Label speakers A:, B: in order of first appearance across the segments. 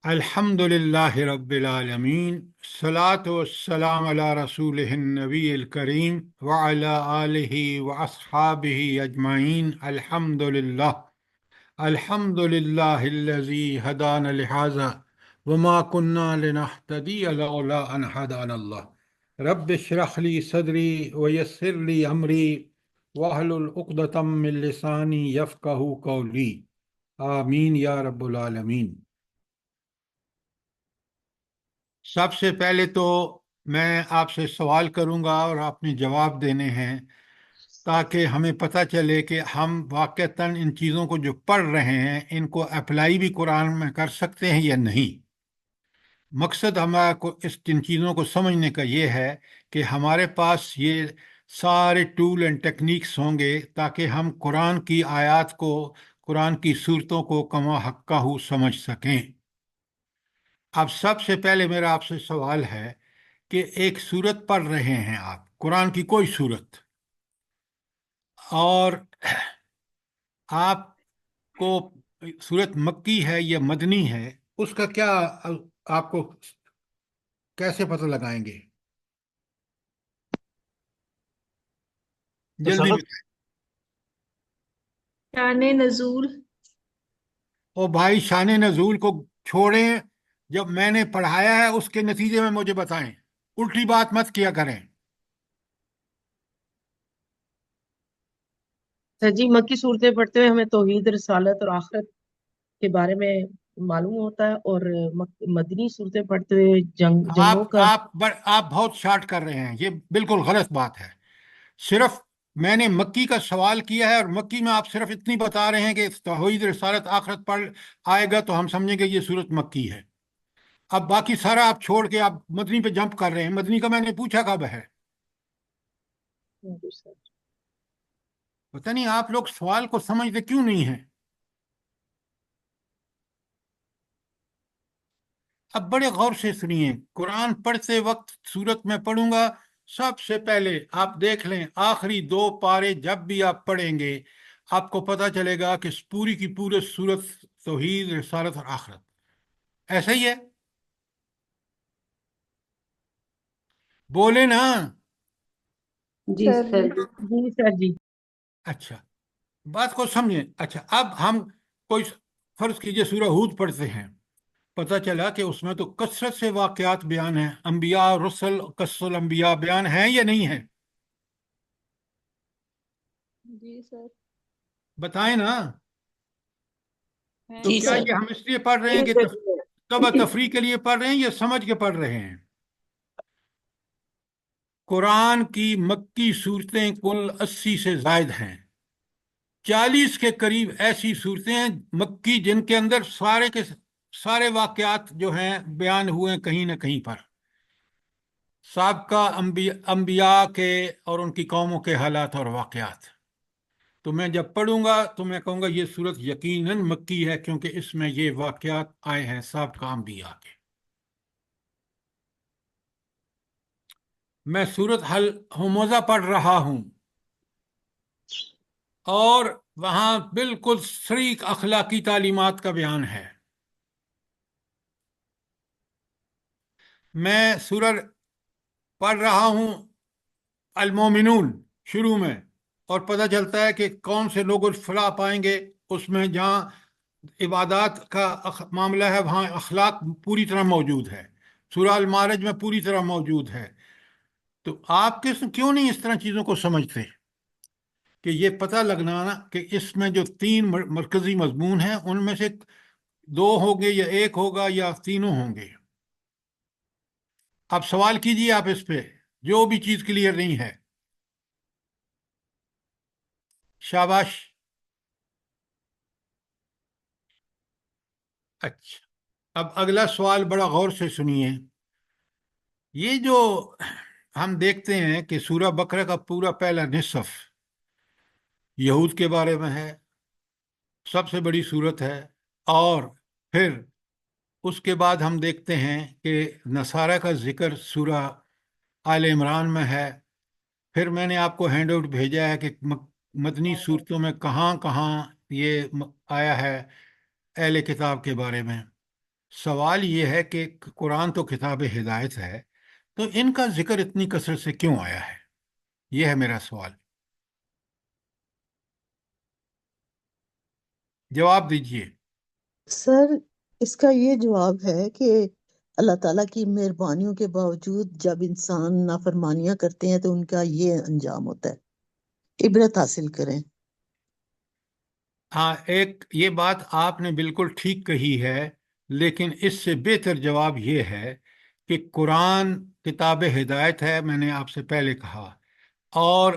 A: الحمدللہ رب العالمین الصلاۃ والسلام علی رسول النبی الکریم وعلی آلہ واصحابہ اجمعین الحمدللہ الحمدللہ الذی ہدانا لہذا وما كنا لنہتدی لولا ان ہدانا اللہ رب اشرح لی صدری ویسر لی امری واحلل عقدۃ من لسانی یفقہوا قولی آمین یا رب العالمین۔ سب سے پہلے تو میں آپ سے سوال کروں گا اور آپ نے جواب دینے ہیں تاکہ ہمیں پتہ چلے کہ ہم واقعتاً ان چیزوں کو جو پڑھ رہے ہیں ان کو اپلائی بھی قرآن میں کر سکتے ہیں یا نہیں۔ مقصد ہمارا ان چیزوں کو سمجھنے کا یہ ہے کہ ہمارے پاس یہ سارے ٹول اینڈ ٹیکنیکس ہوں گے تاکہ ہم قرآن کی آیات کو، قرآن کی صورتوں کو کما حقہ سمجھ سکیں۔ اب سب سے پہلے میرا آپ سے سوال ہے کہ ایک سورت پڑھ رہے ہیں آپ، قرآن کی کوئی سورت، اور آپ کو سورت مکی ہے یا مدنی ہے، اس کا کیا آپ کو کیسے پتہ لگائیں گے؟ جلدی بتائیں۔
B: شان نزول۔
A: او بھائی، شان نزول کو چھوڑیں، جب میں نے پڑھایا ہے اس کے نتیجے میں مجھے بتائیں، الٹی بات مت کیا کریں۔
C: سر جی، مکی صورتیں پڑھتے ہوئے ہمیں توحید، رسالت اور آخرت کے بارے میں معلوم ہوتا ہے، اور مدنی صورتیں پڑھتے ہوئے جنگوں
A: آپ
C: کا۔
A: آپ آپ بہت شارٹ کر رہے ہیں، یہ بالکل غلط بات ہے۔ صرف میں نے مکی کا سوال کیا ہے اور مکی میں آپ صرف اتنی بتا رہے ہیں کہ توحید، رسالت، آخرت پڑھ آئے گا تو ہم سمجھیں گے یہ صورت مکی ہے۔ اب باقی سارا آپ چھوڑ کے آپ مدنی پہ جمپ کر رہے ہیں۔ مدنی کا میں نے پوچھا کب ہے؟ پتہ نہیں آپ لوگ سوال کو سمجھتے کیوں نہیں ہیں۔ اب بڑے غور سے سنیے، قرآن پڑھتے وقت صورت میں پڑھوں گا، سب سے پہلے آپ دیکھ لیں آخری دو پارے جب بھی آپ پڑھیں گے آپ کو پتہ چلے گا کہ پوری کی پوری صورت توحید، رسالت اور آخرت، ایسا ہی ہے؟ بولے نا۔
B: جی سر جی۔
C: جی سر جی۔
A: اچھا، بات کو سمجھیں۔ اچھا، اب ہم کوئی فرض کیجئے سورہ ہود پڑھتے ہیں، پتہ چلا کہ اس میں تو کثرت سے واقعات بیان ہیں، انبیاء، رسل، قصص الانبیاء بیان ہیں یا نہیں ہیں؟
B: جی سر۔
A: بتائیں نا۔ تو
B: جی
A: کیا
B: سر۔
A: یہ ہم اس لیے پڑھ رہے ہیں کہ تفریح کے لیے پڑھ رہے ہیں یا سمجھ کے پڑھ رہے ہیں؟ قرآن کی مکی صورتیں کل 80 سے زائد ہیں، 40 کے قریب ایسی صورتیں ہیں مکی جن کے اندر سارے کے سارے واقعات جو ہیں بیان ہوئے ہیں کہیں نہ کہیں پر، سابقہ انبیاء کے اور ان کی قوموں کے حالات اور واقعات۔ تو میں جب پڑھوں گا تو میں کہوں گا یہ صورت یقیناً مکی ہے، کیونکہ اس میں یہ واقعات آئے ہیں سابقہ انبیاء کے۔ میں سورت الحمزہ پڑھ رہا ہوں اور وہاں بالکل صریح اخلاقی تعلیمات کا بیان ہے۔ میں سورہ پڑھ رہا ہوں المومنون شروع میں، اور پتہ چلتا ہے کہ کون سے لوگ الفلاح پائیں گے۔ اس میں جہاں عبادات کا معاملہ ہے وہاں اخلاق پوری طرح موجود ہے، سورہ المعارج میں پوری طرح موجود ہے۔ تو آپ کیوں نہیں اس طرح چیزوں کو سمجھتے کہ یہ پتہ لگنا کہ اس میں جو 3 مرکزی مضمون ہیں ان میں سے 2 ہوں گے یا 1 ہوگا یا تینوں ہوں گے؟ اب سوال کیجیے آپ اس پہ، جو بھی چیز کلیئر نہیں ہے۔ شاباش۔ اچھا، اب اگلا سوال بڑا غور سے سنیے۔ یہ جو ہم دیکھتے ہیں کہ سورہ بقرہ کا پورا پہلا نصف یہود کے بارے میں ہے، سب سے بڑی صورت ہے، اور پھر اس کے بعد ہم دیکھتے ہیں کہ نصارہ کا ذکر سورہ آل عمران میں ہے۔ پھر میں نے آپ کو ہینڈ آؤٹ بھیجا ہے کہ مدنی صورتوں میں کہاں کہاں یہ آیا ہے اہل کتاب کے بارے میں۔ سوال یہ ہے کہ قرآن تو کتاب ہدایت ہے، تو ان کا ذکر اتنی کثرت سے کیوں آیا ہے؟ یہ ہے میرا سوال، جواب دیجئے۔
D: سر، اس کا یہ جواب ہے کہ اللہ تعالیٰ کی مہربانیوں کے باوجود جب انسان نافرمانیاں کرتے ہیں تو ان کا یہ انجام ہوتا ہے۔ عبرت حاصل کریں۔
A: ہاں، ایک یہ بات آپ نے بالکل ٹھیک کہی ہے، لیکن اس سے بہتر جواب یہ ہے کہ قرآن کتاب ہدایت ہے، میں نے آپ سے پہلے کہا، اور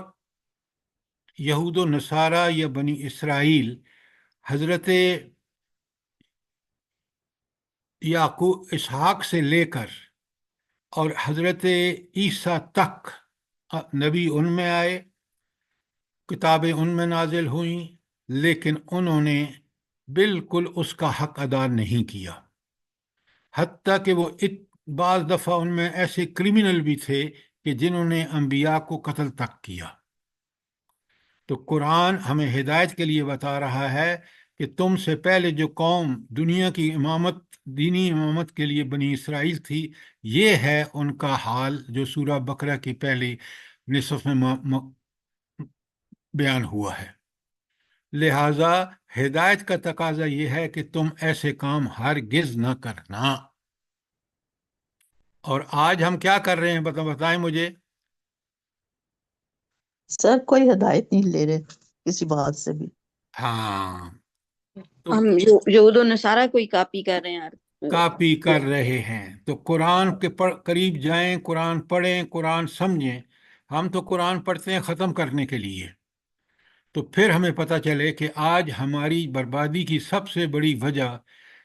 A: یہود و نصارہ یا بنی اسرائیل حضرت یعقوب اسحاق سے لے کر اور حضرت عیسیٰ تک نبی ان میں آئے، کتابیں ان میں نازل ہوئیں، لیکن انہوں نے بالکل اس کا حق ادا نہیں کیا، حتیٰ کہ وہ بعض دفعہ ان میں ایسے کرمنل بھی تھے کہ جنہوں نے انبیاء کو قتل تک کیا۔ تو قرآن ہمیں ہدایت کے لیے بتا رہا ہے کہ تم سے پہلے جو قوم دنیا کی امامت، دینی امامت کے لیے بنی اسرائیل تھی، یہ ہے ان کا حال جو سورہ بقرہ کی پہلی نصف میں بیان ہوا ہے۔ لہذا ہدایت کا تقاضا یہ ہے کہ تم ایسے کام ہرگز نہ کرنا۔ اور آج ہم کیا کر رہے ہیں، بتائیں مجھے۔
D: سر، کوئی ہدایت نہیں لے رہے کسی بات سے بھی۔
A: ہاں، تو
B: ہم یہود و نصارہ کوئی کاپی کر رہے ہیں یار۔
A: کاپی کر رہے ہیں، تو قرآن کے قریب جائیں، قرآن پڑھیں، قرآن سمجھیں۔ ہم تو قرآن پڑھتے ہیں ختم کرنے کے لیے، تو پھر ہمیں پتہ چلے کہ آج ہماری بربادی کی سب سے بڑی وجہ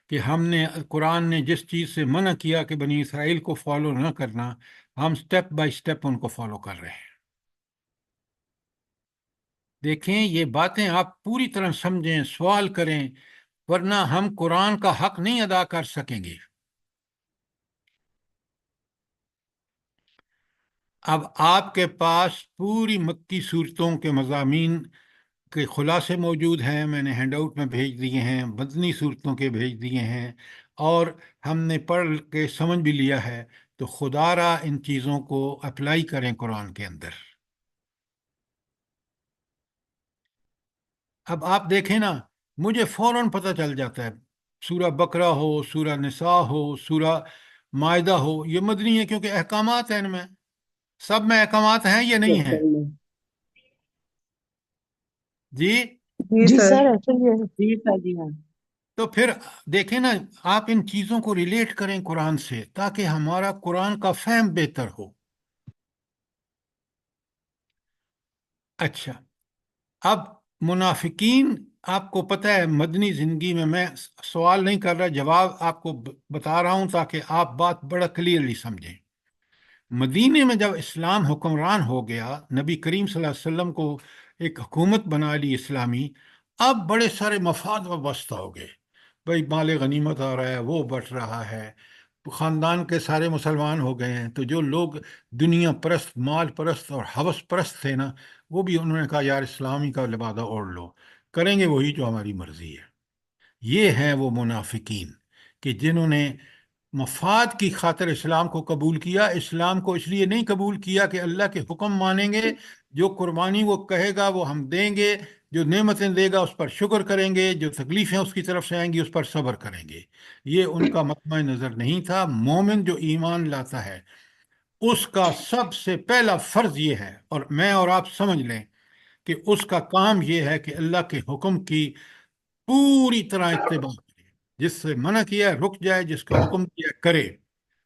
A: کہ ہم نے قرآن نے جس چیز سے منع کیا کہ بنی اسرائیل کو فالو نہ کرنا، ہم سٹیپ بائی سٹیپ ان کو فالو کر رہے ہیں۔ دیکھیں، یہ باتیں آپ پوری طرح سمجھیں، سوال کریں، ورنہ ہم قرآن کا حق نہیں ادا کر سکیں گے۔ اب آپ کے پاس پوری مکی صورتوں کے مضامین کے خلاصے موجود ہیں، میں نے ہینڈ آؤٹ میں بھیج دیے ہیں، مدنی صورتوں کے بھیج دیے ہیں، اور ہم نے پڑھ کے سمجھ بھی لیا ہے، تو خدا را ان چیزوں کو اپلائی کریں قرآن کے اندر۔ اب آپ دیکھیں نا، مجھے فوراً پتہ چل جاتا ہے، سورہ بقرہ ہو، سورہ نساء ہو، سورہ مائدہ ہو، یہ مدنی ہے کیونکہ احکامات ہیں ان میں، سب میں احکامات ہیں یا نہیں ہیں؟ جی،
C: جی
D: جی
C: سر،
D: سر، ایسے ہی ہے۔
C: جی سر، جی ہاں۔
A: تو پھر دیکھیں نا، آپ ان چیزوں کو ریلیٹ کریں قرآن سے تاکہ ہمارا قرآن کا فہم بہتر ہو۔ اچھا، اب منافقین، آپ کو پتہ ہے مدنی زندگی میں سوال نہیں کر رہا، جواب آپ کو بتا رہا ہوں تاکہ آپ بات بڑا کلیئرلی سمجھیں۔ مدینے میں جب اسلام حکمران ہو گیا، نبی کریم صلی اللہ علیہ وسلم کو ایک حکومت بنا لی اسلامی، اب بڑے سارے مفاد وابستہ ہو گئے، بھئی مال غنیمت آ رہا ہے، وہ بٹ رہا ہے، خاندان کے سارے مسلمان ہو گئے ہیں، تو جو لوگ دنیا پرست، مال پرست اور ہوس پرست تھے نا، وہ بھی انہوں نے کہا یار اسلامی کا لبادہ اوڑھ لو، کریں گے وہی جو ہماری مرضی ہے۔ یہ ہیں وہ منافقین کہ جنہوں نے مفاد کی خاطر اسلام کو قبول کیا۔ اسلام کو اس لیے نہیں قبول کیا کہ اللہ کے حکم مانیں گے، جو قربانی وہ کہے گا وہ ہم دیں گے، جو نعمتیں دے گا اس پر شکر کریں گے، جو تکلیفیں اس کی طرف سے آئیں گی اس پر صبر کریں گے۔ یہ ان کا مطمع نظر نہیں تھا۔ مومن جو ایمان لاتا ہے اس کا سب سے پہلا فرض یہ ہے، اور میں اور آپ سمجھ لیں کہ اس کا کام یہ ہے کہ اللہ کے حکم کی پوری طرح اتباع کرے، جس سے منع کیا ہے رک جائے، جس کا حکم کیا ہے کرے۔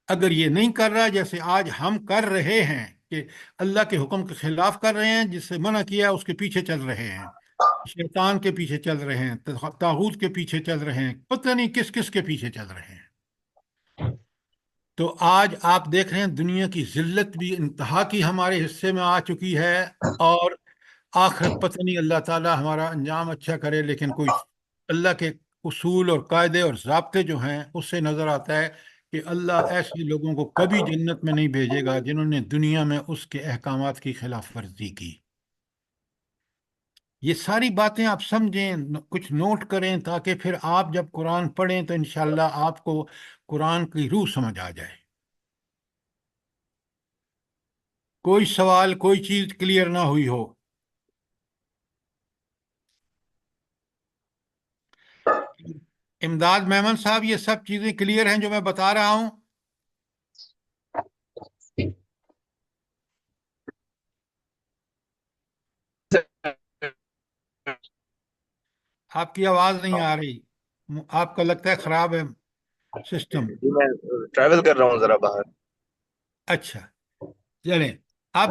A: اگر یہ نہیں کر رہا، جیسے آج ہم کر رہے ہیں کہ اللہ کے حکم کے خلاف کر رہے ہیں، جس سے منع کیا ہے اس کے پیچھے چل رہے ہیں، شیطان کے پیچھے چل رہے ہیں، طاغوت کے پیچھے چل رہے ہیں، پتہ نہیں کس کس کے پیچھے چل رہے ہیں، تو آج آپ دیکھ رہے ہیں دنیا کی ذلت بھی انتہا کی ہمارے حصے میں آ چکی ہے، اور آخرت پتہ نہیں، اللہ تعالی ہمارا انجام اچھا کرے، لیکن کوئی اللہ کے اصول اور قاعدے اور ضابطے جو ہیں اس سے نظر آتا ہے کہ اللہ ایسے لوگوں کو کبھی جنت میں نہیں بھیجے گا جنہوں نے دنیا میں اس کے احکامات کی خلاف ورزی کی۔ یہ ساری باتیں آپ سمجھیں، کچھ نوٹ کریں، تاکہ پھر آپ جب قرآن پڑھیں تو انشاءاللہ آپ کو قرآن کی روح سمجھ آ جائے۔ کوئی سوال، کوئی چیز کلیئر نہ ہوئی ہو؟ امداد میمن صاحب، یہ سب چیزیں کلیئر ہیں جو میں بتا رہا ہوں؟ آپ کی آواز نہیں آ رہی، آپ کا لگتا ہے خراب ہے سسٹم۔
E: جی میں ٹریول کر رہا ہوں ذرا باہر۔
A: اچھا، چلیں اب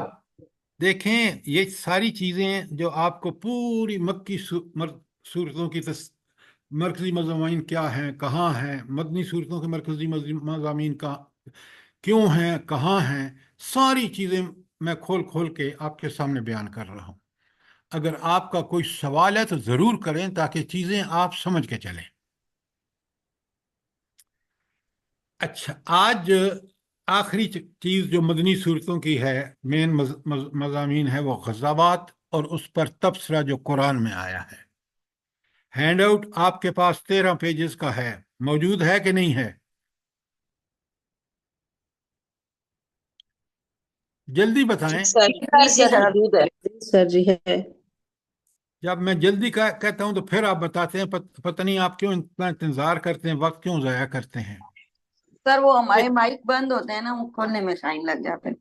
A: دیکھیں یہ ساری چیزیں جو آپ کو پوری مکی صورتوں کی مرکزی مضامین کیا ہیں، کہاں ہیں، مدنی صورتوں کے مرکزی مضامین کا کیوں ہیں، کہاں ہیں، ساری چیزیں میں کھول کھول کے آپ کے سامنے بیان کر رہا ہوں۔ اگر آپ کا کوئی سوال ہے تو ضرور کریں، تاکہ چیزیں آپ سمجھ کے چلیں۔ اچھا، آج آخری چیز جو مدنی صورتوں کی ہے، مین مضامین ہے، وہ غزوات اور اس پر تبصرہ جو قرآن میں آیا ہے۔ ہینڈ آؤٹ آپ کے پاس 13 پیجز کا ہے، موجود ہے کہ نہیں ہے؟ جلدی بتائیں۔
B: سر
C: جی
B: جی
C: سر
B: ہاں،
C: موجود ہے۔
B: سر جی ہے۔
A: جب میں جلدی کہتا ہوں تو پھر آپ بتاتے ہیں، پتہ نہیں آپ کیوں اتنا انتظار کرتے ہیں، وقت کیوں ضائع کرتے ہیں۔
B: سر وہ ہمارے مائک بند ہوتے ہیں نا، وہ کھولنے میں ٹائم لگ جاتا ہے۔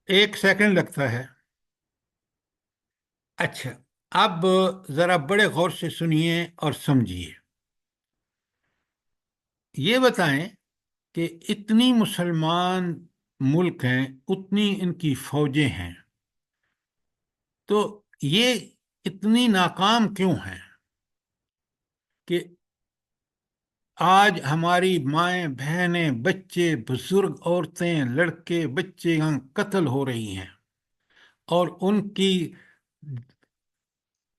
A: 1 سیکنڈ لگتا ہے۔ اچھا، اب ذرا بڑے غور سے سنیے اور سمجھیے۔ یہ بتائیں کہ اتنی مسلمان ملک ہیں، اتنی ان کی فوجیں ہیں، تو یہ اتنی ناکام کیوں ہیں کہ آج ہماری مائیں، بہنیں، بچے، بزرگ، عورتیں، لڑکے، بچے یہاں قتل ہو رہی ہیں، اور ان کی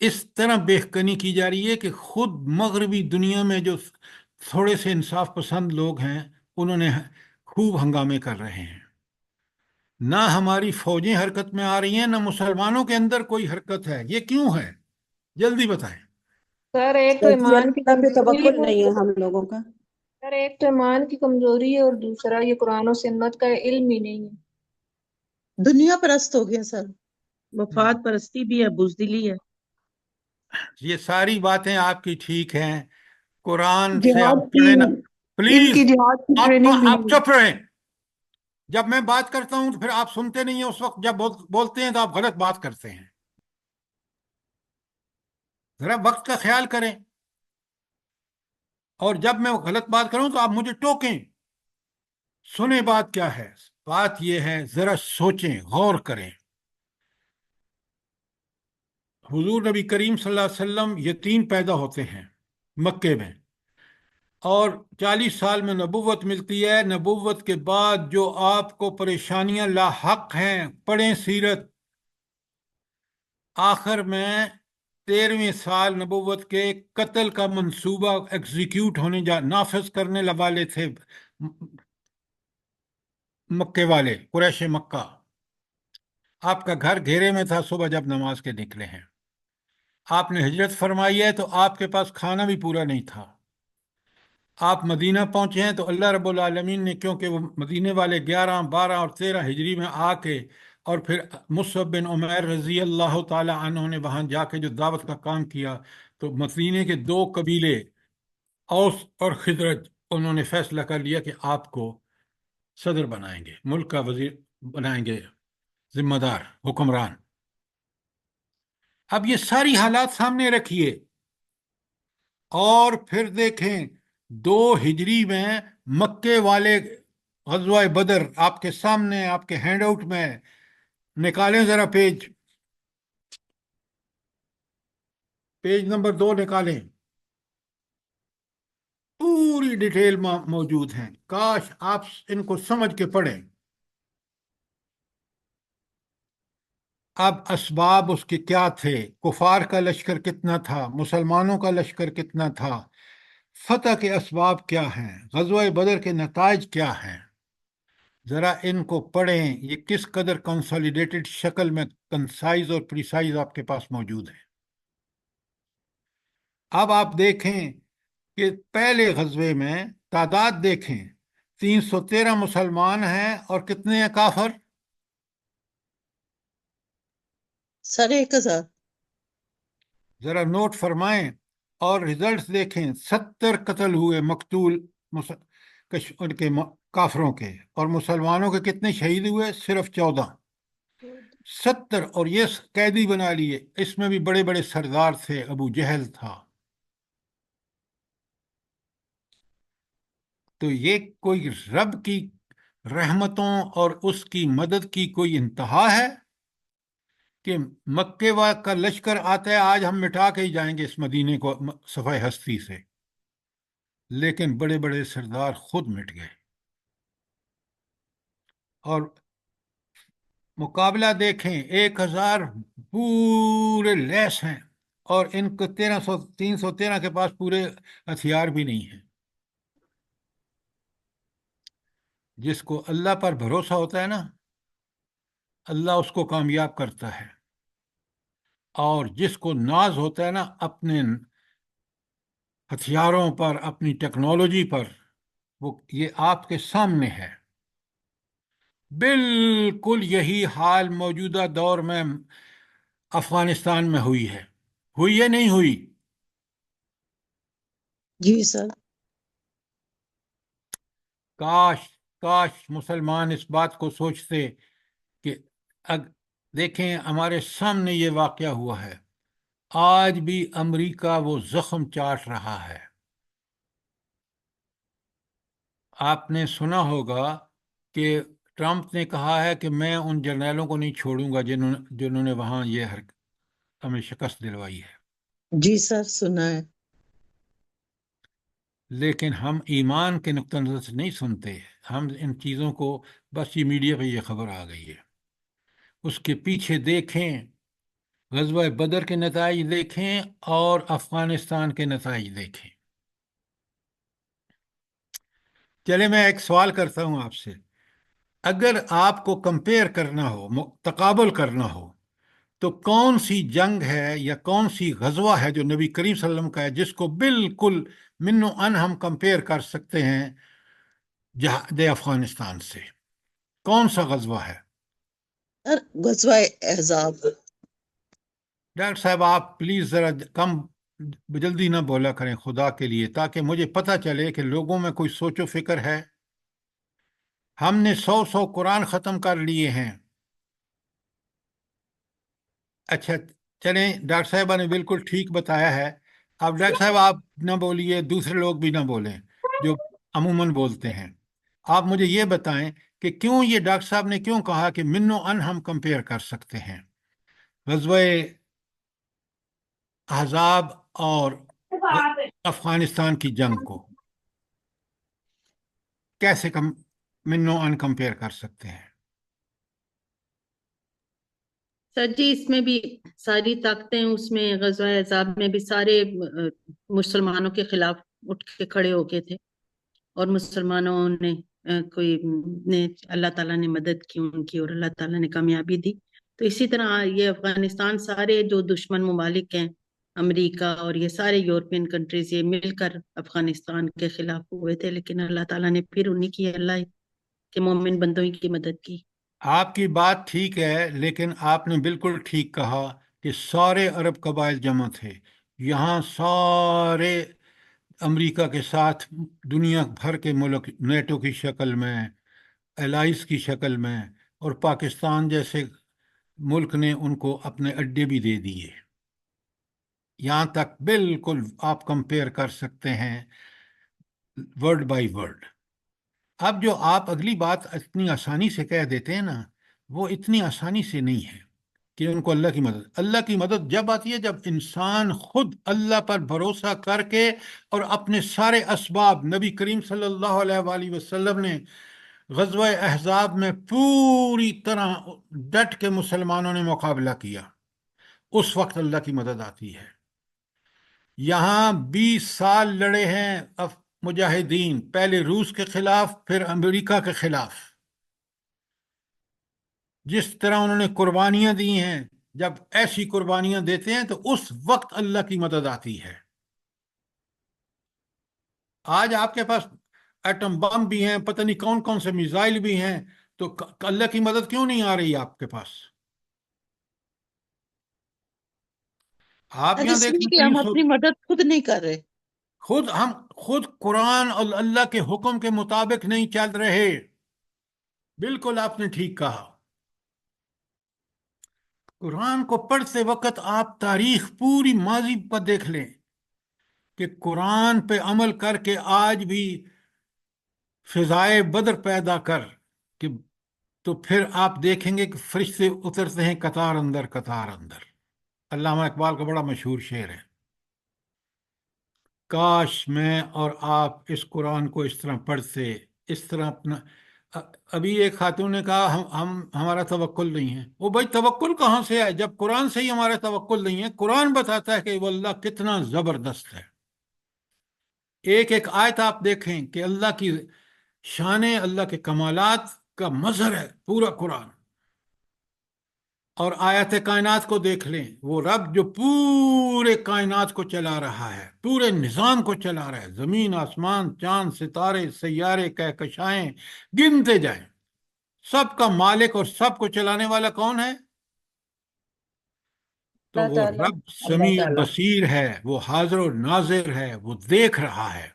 A: اس طرح بےخکنی کی جا رہی ہے کہ خود مغربی دنیا میں جو تھوڑے سے انصاف پسند لوگ ہیں، انہوں نے خوب ہنگامے کر رہے ہیں۔ نہ ہماری فوجیں حرکت میں آ رہی ہیں، نہ مسلمانوں کے اندر کوئی حرکت ہے۔ یہ کیوں ہے؟ جلدی بتائیں۔
F: سر ایک تو
G: سر جی،
F: ایمان کی
G: اللہ پہ
F: کمزوری
G: توکل
F: ہے۔
G: نہیں ہے ہم لوگوں کا۔
F: سر ایک تو ایمان کی کمزوری ہے، اور دوسرا یہ قرآن و سنت کا علم ہی نہیں ہے۔
D: دنیا پرست ہو گیا سر۔
C: مفاد پرستی بھی ہے، بزدلی ہے۔
A: یہ ساری باتیں آپ کی ٹھیک ہیں، قرآن سے
F: جہاد
A: آپ
F: کی،
A: پڑھیں نا
F: ان
A: پلیز۔
F: کی جہاد کی
A: آپ
F: ٹریننگ بھی
A: آپ
F: نہیں
A: چپ رہیں۔ جب میں بات کرتا ہوں تو پھر آپ سنتے نہیں ہیں، اس وقت جب بولتے ہیں تو آپ غلط بات کرتے ہیں۔ ذرا وقت کا خیال کریں، اور جب میں غلط بات کروں تو آپ مجھے ٹوکیں۔ سنیں بات کیا ہے۔ بات یہ ہے، ذرا سوچیں، غور کریں۔ حضور نبی کریم صلی اللہ علیہ وسلم یتیم پیدا ہوتے ہیں مکے میں، اور 40 سال میں نبوت ملتی ہے۔ نبوت کے بعد جو آپ کو پریشانیاں لاحق ہیں، پڑھیں سیرت۔ آخر میں 13ویں سال نبوت کے قتل کا منصوبہ ایگزیکیوٹ نافذ کرنے والے تھے مکے والے، قریش مکہ۔ آپ کا گھر گھیرے میں تھا صبح جب نماز کے نکلے ہیں۔ آپ نے ہجرت فرمائی ہے تو آپ کے پاس کھانا بھی پورا نہیں تھا۔ آپ مدینہ پہنچے ہیں تو اللہ رب العالمین نے، کیونکہ وہ مدینے والے 11، 12 اور 13 ہجری میں آ کے، اور پھر مصعب بن عمیر رضی اللہ تعالی عنہ نے وہاں جا کے جو دعوت کا کام کیا، تو مدینے کے 2 قبیلے اوس اور خزرج، انہوں نے فیصلہ کر لیا کہ آپ کو صدر بنائیں گے، ملک کا وزیر بنائیں گے، ذمہ دار حکمران۔ اب یہ ساری حالات سامنے رکھیے، اور پھر دیکھیں 2 ہجری میں مکے والے غزوہ بدر آپ کے سامنے، آپ کے ہینڈ آؤٹ میں نکالیں، ذرا پیج نمبر 2 نکالیں۔ پوری ڈیٹیل موجود ہیں، کاش آپ ان کو سمجھ کے پڑھیں۔ اب اسباب اس کے کیا تھے، کفار کا لشکر کتنا تھا، مسلمانوں کا لشکر کتنا تھا، فتح کے اسباب کیا ہیں، غزوہ بدر کے نتائج کیا ہیں، ذرا ان کو پڑھیں۔ یہ کس قدر کنسالیڈیٹڈ شکل میں کنسائز اور پریسائز آپ کے پاس موجود ہے۔ اب آپ دیکھیں کہ پہلے غزوے میں تعداد دیکھیں، 313 مسلمان ہیں اور کتنے ہیں کافر؟
D: 1000
A: ذرا نوٹ فرمائیں، اور ریزلٹس دیکھیں، 70 قتل ہوئے مقتول ان کے کافروں کے، اور مسلمانوں کے کتنے شہید ہوئے؟ صرف 14، 70، اور یہ قیدی بنا لیے، اس میں بھی بڑے بڑے سردار تھے، ابو جہل تھا۔ تو یہ کوئی رب کی رحمتوں اور اس کی مدد کی کوئی انتہا ہے کہ مکے کا لشکر آتا ہے، آج ہم مٹا کے ہی جائیں گے اس مدینے کو صفحہ ہستی سے، لیکن بڑے بڑے سردار خود مٹ گئے۔ اور مقابلہ دیکھیں، 1000 پورے لیس ہیں، اور ان کو 313 کے پاس پورے ہتھیار بھی نہیں ہیں۔ جس کو اللہ پر بھروسہ ہوتا ہے نا، اللہ اس کو کامیاب کرتا ہے، اور جس کو ناز ہوتا ہے نا اپنے ہتھیاروں پر، اپنی ٹیکنالوجی پر، وہ یہ آپ کے سامنے ہے۔ بالکل یہی حال موجودہ دور میں افغانستان میں ہوئی ہے، ہوئی ہے نہیں ہوئی؟
D: جی سر۔
A: کاش کاش مسلمان اس بات کو سوچتے کہ دیکھیں ہمارے سامنے یہ واقعہ ہوا ہے، آج بھی امریکہ وہ زخم چاٹ رہا ہے۔ آپ نے سنا ہوگا کہ ٹرمپ نے کہا ہے کہ میں ان جرنیلوں کو نہیں چھوڑوں گا جنہوں نے وہاں ہمیں شکست دلوائی ہے۔
D: جی سر، سنا ہے۔
A: لیکن ہم ایمان کے نقطہ نظر سے نہیں سنتے، ہم ان چیزوں کو بس یہ میڈیا پہ یہ خبر آ گئی ہے۔ اس کے پیچھے دیکھیں، غزوہ بدر کے نتائج دیکھیں اور افغانستان کے نتائج دیکھیں۔ چلے میں ایک سوال کرتا ہوں آپ سے، اگر آپ کو کمپیئر کرنا ہو، تقابل کرنا ہو، تو کون سی جنگ ہے یا کون سی غزوہ ہے جو نبی کریم صلی اللہ علیہ وسلم کا ہے جس کو بالکل من و ان ہم کمپیئر کر سکتے ہیں جہاد افغانستان سے؟ کون سا غزوہ ہے؟
D: سر، غزوہ احزاب۔
A: ڈاکٹر صاحب آپ پلیز ذرا کم جلدی نہ بولا کریں خدا کے لیے، تاکہ مجھے پتہ چلے کہ لوگوں میں کوئی سوچ و فکر ہے۔ ہم نے 100 قرآن ختم کر لیے ہیں۔ اچھا چلیں، ڈاکٹر صاحبہ نے بالکل ٹھیک بتایا ہے۔ اب ڈاکٹر صاحب آپ نہ بولیے، دوسرے لوگ بھی نہ بولیں جو عموماً بولتے ہیں۔ آپ مجھے یہ بتائیں کہ کیوں یہ ڈاکٹر صاحب نے کیوں کہا کہ من و ان ہم کمپیئر کر سکتے ہیں غزوہ احزاب اور افغانستان کی جنگ کو؟ کیسے من و ان کمپیئر کر سکتے ہیں؟
C: سر جی، اس میں بھی ساری طاقتیں، اس میں غزوہ احزاب میں بھی سارے مسلمانوں کے خلاف اٹھ کے کھڑے ہو گئے تھے، اور مسلمانوں نے اللہ تعالیٰ نے مدد کی ان کی، اور اللہ تعالیٰ نے کامیابی دی۔ تو اسی طرح یہ افغانستان، سارے جو دشمن ممالک ہیں، امریکہ اور یہ سارے یورپین کنٹریز، یہ مل کر افغانستان کے خلاف ہوئے تھے، لیکن اللہ تعالیٰ نے پھر انہی کی، اللہ کے مومن بندوں کی مدد کی۔
A: آپ کی بات ٹھیک ہے، لیکن آپ نے بالکل ٹھیک کہا کہ سارے عرب قبائل جمع تھے یہاں، سارے امریکہ کے ساتھ دنیا بھر کے ملک نیٹو کی شکل میں، الائز کی شکل میں، اور پاکستان جیسے ملک نے ان کو اپنے اڈے بھی دے دیے۔ یہاں تک بالکل آپ کمپیئر کر سکتے ہیں ورڈ بائی ورڈ۔ اب جو آپ اگلی بات اتنی آسانی سے کہہ دیتے ہیں نا، وہ اتنی آسانی سے نہیں ہے کہ ان کو اللہ کی مدد جب آتی ہے جب انسان خود اللہ پر بھروسہ کر کے اور اپنے سارے اسباب، نبی کریم صلی اللہ علیہ وآلہ وسلم نے غزوہ احزاب میں پوری طرح ڈٹ کے مسلمانوں نے مقابلہ کیا، اس وقت اللہ کی مدد آتی ہے۔ یہاں 20 سال لڑے ہیں مجاہدین، پہلے روس کے خلاف، پھر امریکہ کے خلاف۔ جس طرح انہوں نے قربانیاں دی ہیں، جب ایسی قربانیاں دیتے ہیں تو اس وقت اللہ کی مدد آتی ہے۔ آج آپ کے پاس ایٹم بم بھی ہیں، پتہ نہیں کون کون سے میزائل بھی ہیں، تو اللہ کی مدد کیوں نہیں آ رہی آپ کے پاس؟ آپ
D: سر
A: یہاں
D: اس لیے
A: دیکھیں
D: کہ ہم
A: 300
D: اپنی مدد خود نہیں کر رہے.
A: ہم خود قرآن اور اللہ کے حکم کے مطابق نہیں چل رہے. بالکل آپ نے ٹھیک کہا. قرآن کو پڑھتے وقت آپ تاریخ پوری ماضی پر دیکھ لیں کہ قرآن پہ عمل کر کے آج بھی فضائے بدر پیدا کر کہ تو پھر آپ دیکھیں گے کہ فرشتے اترتے ہیں قطار اندر قطار اندر. علامہ اقبال کا بڑا مشہور شعر ہے، کاش میں اور آپ اس قرآن کو اس طرح پڑھتے، اس طرح اپنا. ابھی ایک خاتون نے کہا ہمارا توکل نہیں ہے. وہ بھائی توکل کہاں سے ہے جب قرآن سے ہی ہمارا توکل نہیں ہے؟ قرآن بتاتا ہے کہ وہ اللہ کتنا زبردست ہے. ایک ایک آیت آپ دیکھیں کہ اللہ کی شان، اللہ کے کمالات کا مظہر ہے پورا قرآن. اور آیت کائنات کو دیکھ لیں، وہ رب جو پورے کائنات کو چلا رہا ہے، پورے نظام کو چلا رہا ہے، زمین آسمان چاند ستارے سیارے کہکشائیں گنتے جائیں، سب کا مالک اور سب کو چلانے والا کون ہے؟ تو
F: اللہ
A: وہ
F: تعالیٰ.
A: رب
C: اللہ
A: سمیع
C: تعالیٰ.
A: بصیر ہے، وہ حاضر و ناظر ہے، وہ دیکھ رہا ہے،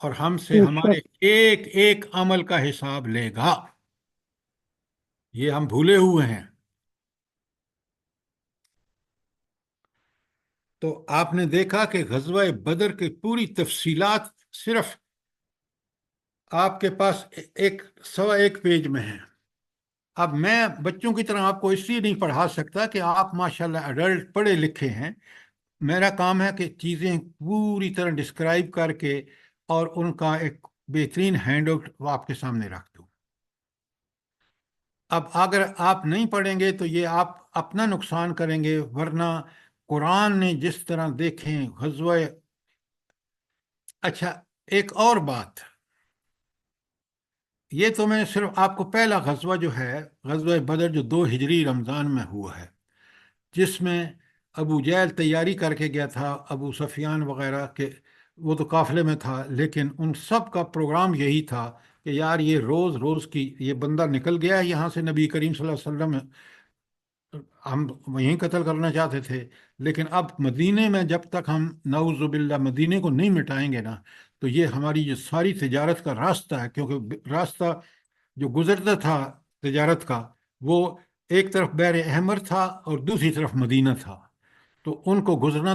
A: اور ہم سے
D: بے
A: ہمارے
D: شک.
A: ایک ایک عمل کا حساب لے گا. یہ ہم بھولے ہوئے ہیں. تو آپ نے دیکھا کہ غزوہ بدر کی پوری تفصیلات صرف آپ کے پاس ایک سوا ایک پیج میں ہیں. اب میں بچوں کی طرح آپ کو اس لیے نہیں پڑھا سکتا کہ آپ ماشاءاللہ ایڈلٹ پڑھے لکھے ہیں. میرا کام ہے کہ چیزیں پوری طرح ڈسکرائب کر کے اور ان کا ایک بہترین ہینڈ آؤٹ آپ کے سامنے رکھ دوں. اب اگر آپ نہیں پڑھیں گے تو یہ آپ اپنا نقصان کریں گے، ورنہ قرآن نے جس طرح دیکھیں غزوہ. اچھا، ایک اور بات، یہ تو میں صرف آپ کو پہلا غزوہ جو ہے غزوہ بدر جو 2 ہجری رمضان میں ہوا ہے، جس میں ابو جہل تیاری کر کے گیا تھا، ابو سفیان وغیرہ کے، وہ تو قافلے میں تھا، لیکن ان سب کا پروگرام یہی تھا کہ یار یہ روز روز کی یہ بندہ نکل گیا ہے یہاں سے، نبی کریم صلی اللہ علیہ وسلم ہم وہیں قتل کرنا چاہتے تھے، لیکن اب مدینے میں جب تک ہم نعوذ باللہ مدینے کو نہیں مٹائیں گے نا، تو یہ ہماری یہ ساری تجارت کا راستہ ہے، کیونکہ راستہ جو گزرتا تھا تجارت کا وہ ایک طرف بحر احمر تھا اور دوسری طرف مدینہ تھا، تو ان کو گزرنا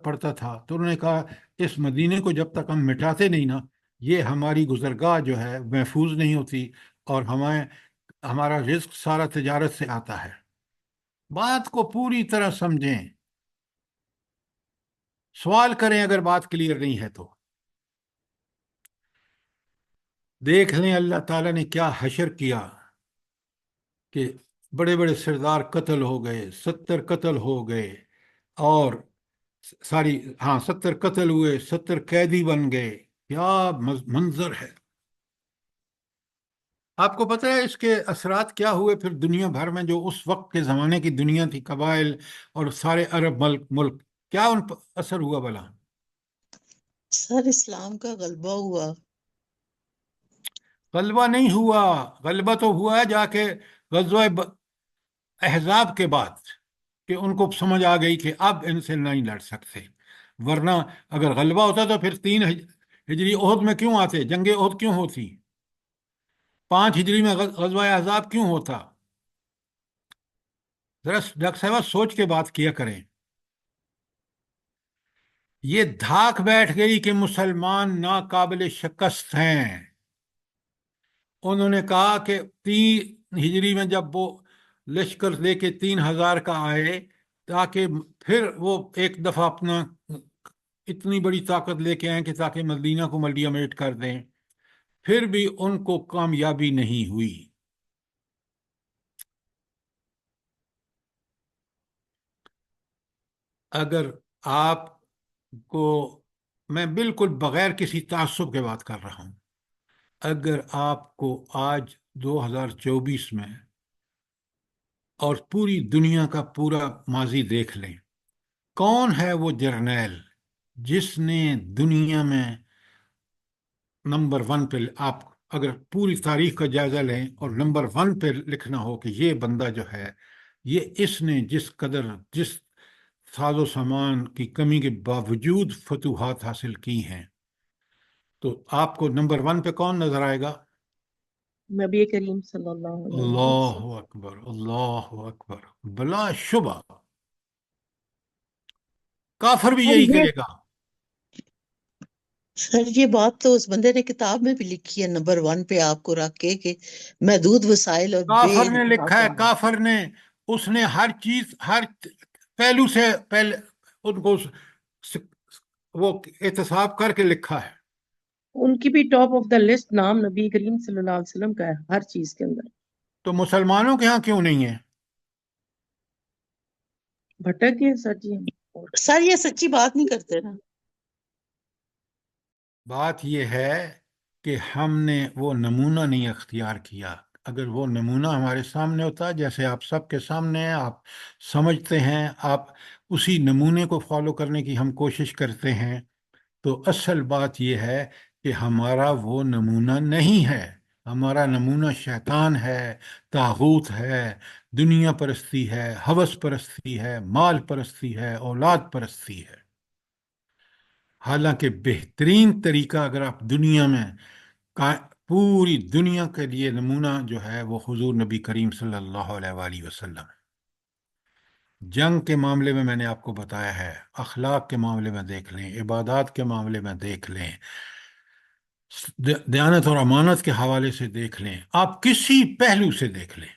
A: پڑتا تھا. تو انہوں نے کہا اس مدینے کو جب تک ہم مٹاتے نہیں نا، یہ ہماری گزرگاہ جو ہے محفوظ نہیں ہوتی، اور ہمارا رزق سارا تجارت سے آتا ہے. بات کو پوری طرح سمجھیں، سوال کریں اگر بات کلیئر نہیں ہے تو. دیکھ لیں اللہ تعالیٰ نے کیا حشر کیا کہ بڑے بڑے سردار قتل ہو گئے، 70 قتل ہو گئے، اور ساری 70 قتل ہوئے، 70 قیدی بن گئے. کیا منظر ہے! آپ کو پتہ ہے اس کے اثرات کیا ہوئے پھر دنیا بھر میں؟ جو اس وقت کے زمانے کی دنیا تھی، قبائل اور سارے عرب ملک کیا ان پر اثر ہوا بلا؟
D: سر اسلام کا غلبہ ہوا.
A: غلبہ نہیں ہوا. غلبہ تو ہوا جا کے غزوہ احزاب کے بعد، کہ ان کو سمجھ آ گئی کہ اب ان سے نہیں لڑ سکتے. ورنہ اگر غلبہ ہوتا تو پھر 3 ہجری عہد میں کیوں آتے؟ جنگ عہد کیوں ہوتی؟ 5 ہجری میں غزوہ احزاب کیوں ہوتا؟ ذرا ڈاکٹر صاحبہ سوچ کے بات کیا کریں. یہ دھاک بیٹھ گئی کہ مسلمان ناقابل شکست ہیں. انہوں نے کہا کہ 3 ہجری میں جب وہ لشکر لے کے 3,000 کا آئے، تاکہ پھر وہ ایک دفعہ اپنا اتنی بڑی طاقت لے کے آئیں کہ تاکہ مدینہ کو ملڈیا میٹ کر دیں، پھر بھی ان کو کامیابی نہیں ہوئی. اگر آپ کو، میں بالکل بغیر کسی تعصب کے بات کر رہا ہوں، اگر آپ کو آج 2024 میں اور پوری دنیا کا پورا ماضی دیکھ لیں، کون ہے وہ جرنیل جس نے دنیا میں نمبر ون پہ آپ اگر پوری تاریخ کا جائزہ لیں اور نمبر ون پہ لکھنا ہو کہ یہ بندہ جو ہے، یہ اس نے جس ساز و سامان کی کمی کے باوجود فتوحات حاصل کی ہیں، تو آپ کو نمبر ون پہ کون نظر آئے گا؟
D: نبی کریم صلی اللہ علیہ
A: اللہ
D: وسلم۔
A: اکبر، اللہ اکبر، بلا شبہ کافر بھی
D: اور
A: یہی
D: یہ
A: کہے گا۔
D: سر یہ بات تو اس بندے نے کتاب میں بھی لکھی ہے، نمبر ون پہ آپ کو رکھ کے کہ محدود وسائل اور بے
A: کافر نے
D: انتہا
A: لکھا ہے،
D: کام۔
A: کافر نے، اس نے ہر چیز، ہر پہلو سے پہلے ان کو وہ احتساب کر کے لکھا ہے۔
G: ان کی بھی ٹاپ آف دا لسٹ نام نبی کریم صلی اللہ علیہ وسلم کا ہے ہر چیز کے اندر۔
A: تو مسلمانوں کے ہاں کیوں نہیں ہے؟
G: بھٹک گئے سر جی ہم۔
D: سر یہ سچی بات نہیں کرتے نا۔
A: بات یہ ہے کہ ہم نے وہ نمونہ نہیں اختیار کیا۔ اگر وہ نمونہ ہمارے سامنے ہوتا، جیسے آپ سب کے سامنے ہے، آپ سمجھتے ہیں، آپ اسی نمونے کو فالو کرنے کی ہم کوشش کرتے ہیں، تو اصل بات یہ ہے کہ ہمارا وہ نمونہ نہیں ہے۔ ہمارا نمونہ شیطان ہے، طاغوت ہے، دنیا پرستی ہے، ہوس پرستی ہے، مال پرستی ہے، اولاد پرستی ہے۔ حالانکہ بہترین طریقہ اگر آپ دنیا میں پوری دنیا کے لیے نمونہ جو ہے وہ حضور نبی کریم صلی اللہ علیہ وآلہ وسلم ہے۔ جنگ کے معاملے میں نے آپ کو بتایا ہے، اخلاق کے معاملے میں دیکھ لیں، عبادات کے معاملے میں دیکھ لیں، دیانت اور امانت کے حوالے سے دیکھ لیں، آپ کسی پہلو سے دیکھ لیں،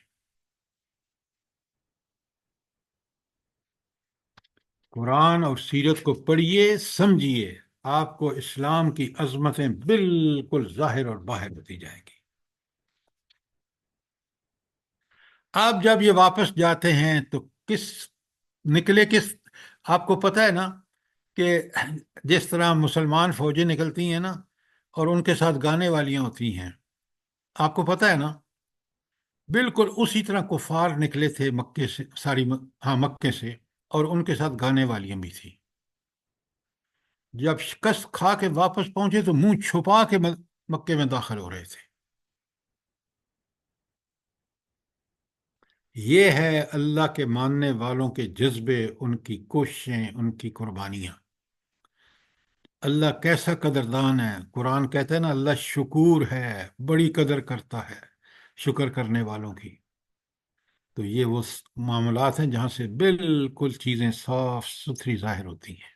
A: قرآن اور سیرت کو پڑھیے، سمجھیے، آپ کو اسلام کی عظمتیں بالکل ظاہر اور باہر ہوتی جائیں گی۔ آپ جب یہ واپس جاتے ہیں تو کس آپ کو پتہ ہے نا کہ جس طرح مسلمان فوجیں نکلتی ہیں نا اور ان کے ساتھ گانے والیاں ہوتی ہیں، آپ کو پتہ ہے نا، بالکل اسی طرح کفار نکلے تھے مکے سے، ہاں مکے سے، اور ان کے ساتھ گانے والیاں بھی تھیں۔ جب شکست کھا کے واپس پہنچے تو منہ چھپا کے مکے میں داخل ہو رہے تھے۔ یہ ہے اللہ کے ماننے والوں کے جذبے، ان کی کوششیں، ان کی قربانیاں۔ اللہ کیسا قدردان ہے، قرآن کہتا ہے نا، اللہ شکور ہے، بڑی قدر کرتا ہے شکر کرنے والوں کی۔ تو یہ وہ معاملات ہیں جہاں سے بالکل چیزیں صاف ستھری ظاہر ہوتی ہیں۔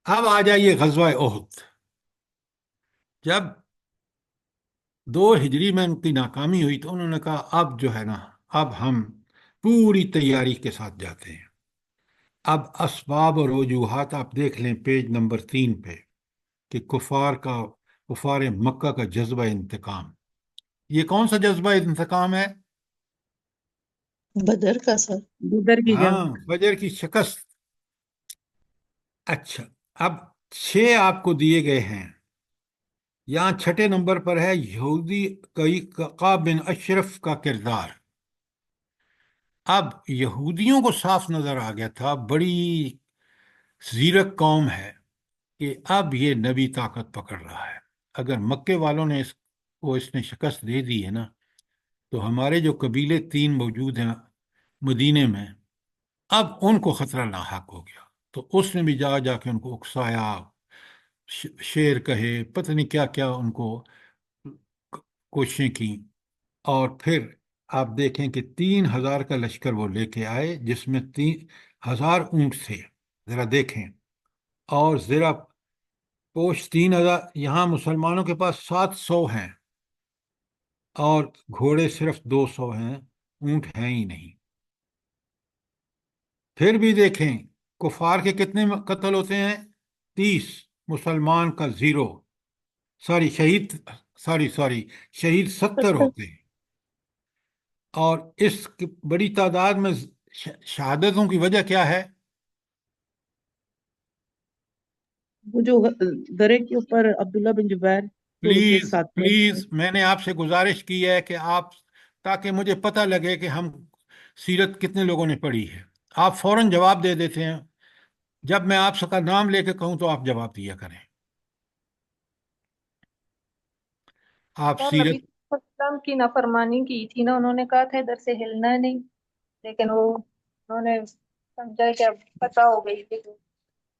A: اب آ جائیے غزوہ احد۔ جب 2 ہجری میں ان کی ناکامی ہوئی تو انہوں نے کہا اب جو ہے نا، اب ہم پوری تیاری کے ساتھ جاتے ہیں۔ اب اسباب اور وجوہات آپ دیکھ لیں پیج نمبر 3 پہ، کہ کفار مکہ کا جذبہ انتقام۔ یہ کون سا جذبہ انتقام ہے؟
D: بدر کا سر۔
G: بدر کی
A: ہاں،
G: جنگ۔
A: فجر کی شکست۔ اچھا، اب 6 آپ کو دیے گئے ہیں، یہاں 6 نمبر پر ہے یہودی کعب بن اشرف کا کردار۔ اب یہودیوں کو صاف نظر آ گیا تھا، بڑی زیرک قوم ہے، کہ اب یہ نبی طاقت پکڑ رہا ہے۔ اگر مکے والوں نے اس نے شکست دے دی ہے نا، تو ہمارے جو قبیلے 3 موجود ہیں مدینے میں، اب ان کو خطرہ لاحق ہو گیا۔ تو اس نے بھی جا جا کے ان کو اکسایا، شعر کہے، پتہ نہیں کیا کیا ان کو کوششیں کی، اور پھر آپ دیکھیں کہ 3,000 کا لشکر وہ لے کے آئے، جس میں 3,000 اونٹ تھے، ذرا دیکھیں، اور ذرا پوش 3,000، یہاں مسلمانوں کے پاس 700 ہیں، اور گھوڑے صرف 200 ہیں، اونٹ ہیں ہی نہیں۔ پھر بھی دیکھیں کفار کے کتنے قتل ہوتے ہیں؟ 30، مسلمان کا 0، شہید 70 ہوتے ہیں۔ اور اس کی بڑی تعداد میں شہادتوں کی وجہ کیا ہے؟
G: وہ جو درے کے اوپر عبداللہ بن جبیر جو ان کے
A: پلیز
G: ساتھ تھے۔
A: پلیز، میں نے آپ سے گزارش کی ہے کہ آپ، تاکہ مجھے پتہ لگے کہ ہم سیرت کتنے لوگوں نے پڑھی ہے، آپ فوراً جواب دے دیتے ہیں جب میں آپ کا نام لے کے کہوں تو آپ جواب دیا کریں. آپ
F: سر نبی
A: سیرت
F: صلی اللہ علیہ وسلم کی نافرمانی کی تھی نا، انہوں نے کہا تھا ادھر سے ہلنا نہیں، لیکن وہ انہوں نے سمجھا کہ اب پتہ ہو گئی تھی.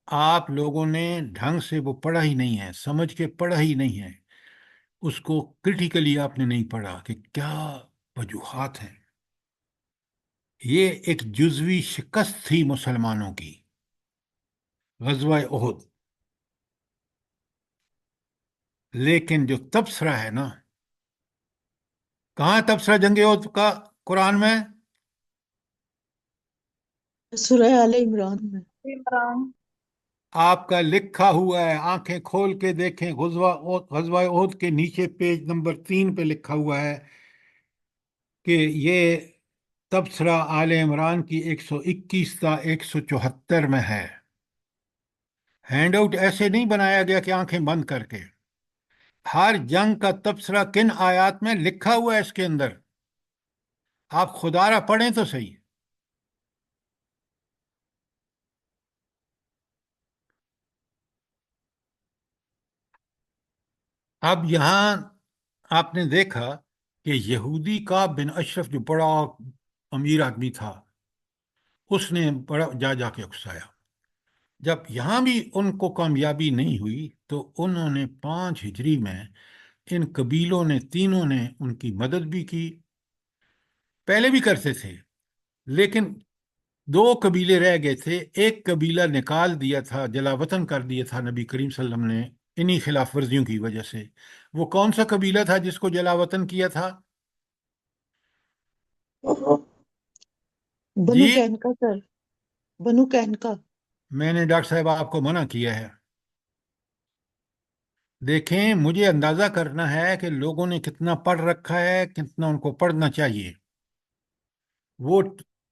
A: آپ لوگوں نے ڈھنگ سے وہ پڑھا ہی نہیں ہے، سمجھ کے پڑھا ہی نہیں ہے، اس کو کرٹیکلی آپ نے نہیں پڑھا کہ کیا وجوہات ہیں. یہ ایک جزوی شکست تھی مسلمانوں کی، غزوہ احد. لیکن جو تبصرہ ہے نا، کہاں ہے تبصرہ جنگ احد کا قرآن میں؟
D: سورہ آل عمران میں.
F: عمران.
A: آپ کا لکھا ہوا ہے، آنکھیں کھول کے دیکھیں، غزوہ احد کے نیچے پیج نمبر 3 پہ لکھا ہوا ہے کہ یہ تبصرہ آل عمران کی 121 تا 174 میں ہے. ہینڈ آؤٹ ایسے نہیں بنایا گیا کہ آنکھیں بند کر کے. ہر جنگ کا تبصرہ کن آیات میں لکھا ہوا ہے اس کے اندر. آپ خدا را پڑھیں تو صحیح. اب یہاں آپ نے دیکھا کہ یہودی کا بن اشرف جو بڑا امیر آدمی تھا، اس نے بڑا جا جا کے اکسایا. جب یہاں بھی ان کو کامیابی نہیں ہوئی تو انہوں نے 5 ہجری میں ان قبیلوں نے تینوں نے ان کی مدد بھی کی. پہلے بھی کرتے تھے، لیکن 2 قبیلے رہ گئے تھے. ایک قبیلہ نکال دیا تھا، جلا وطن کر دیا تھا نبی کریم صلی اللہ علیہ وسلم نے انہی خلاف ورزیوں کی وجہ سے. وہ کون سا قبیلہ تھا جس کو جلا وطن کیا تھا؟
D: بنو
A: جی،
D: قینقاع سر، بنو قینقاع.
A: میں نے ڈاکٹر صاحب آپ کو منع کیا ہے. دیکھیں، مجھے اندازہ کرنا ہے کہ لوگوں نے کتنا پڑھ رکھا ہے، کتنا ان کو پڑھنا چاہیے. وہ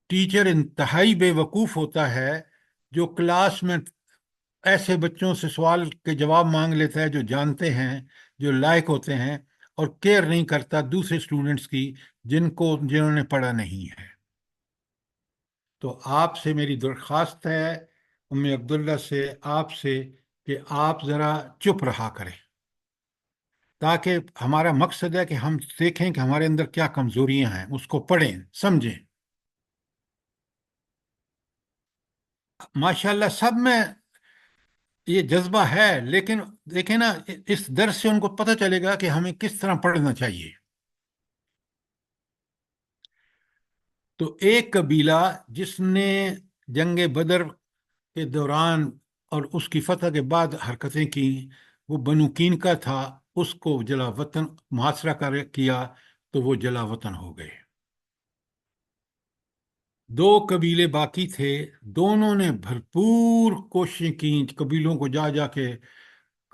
A: ٹیچر انتہائی بے وقوف ہوتا ہے جو کلاس میں ایسے بچوں سے سوال کے جواب مانگ لیتا ہے جو جانتے ہیں، جو لائق ہوتے ہیں، اور کیئر نہیں کرتا دوسرے اسٹوڈنٹس کی جنہوں نے پڑھا نہیں ہے. تو آپ سے میری درخواست ہے، ام عبداللہ سے، آپ سے، کہ آپ ذرا چپ رہا کریں، تاکہ ہمارا مقصد ہے کہ ہم دیکھیں کہ ہمارے اندر کیا کمزوریاں ہیں، اس کو پڑھیں، سمجھیں. ماشاءاللہ سب میں یہ جذبہ ہے، لیکن دیکھیں نا، اس درس سے ان کو پتہ چلے گا کہ ہمیں کس طرح پڑھنا چاہیے. تو ایک قبیلہ جس نے جنگ بدر کے دوران اور اس کی فتح کے بعد حرکتیں کی، وہ بنو قینقاع تھا. اس کو جلا وطن محاصرہ کیا تو وہ جلا وطن ہو گئے. 2 قبیلے باقی تھے، دونوں نے بھرپور کوششیں کی قبیلوں کو جا جا کے.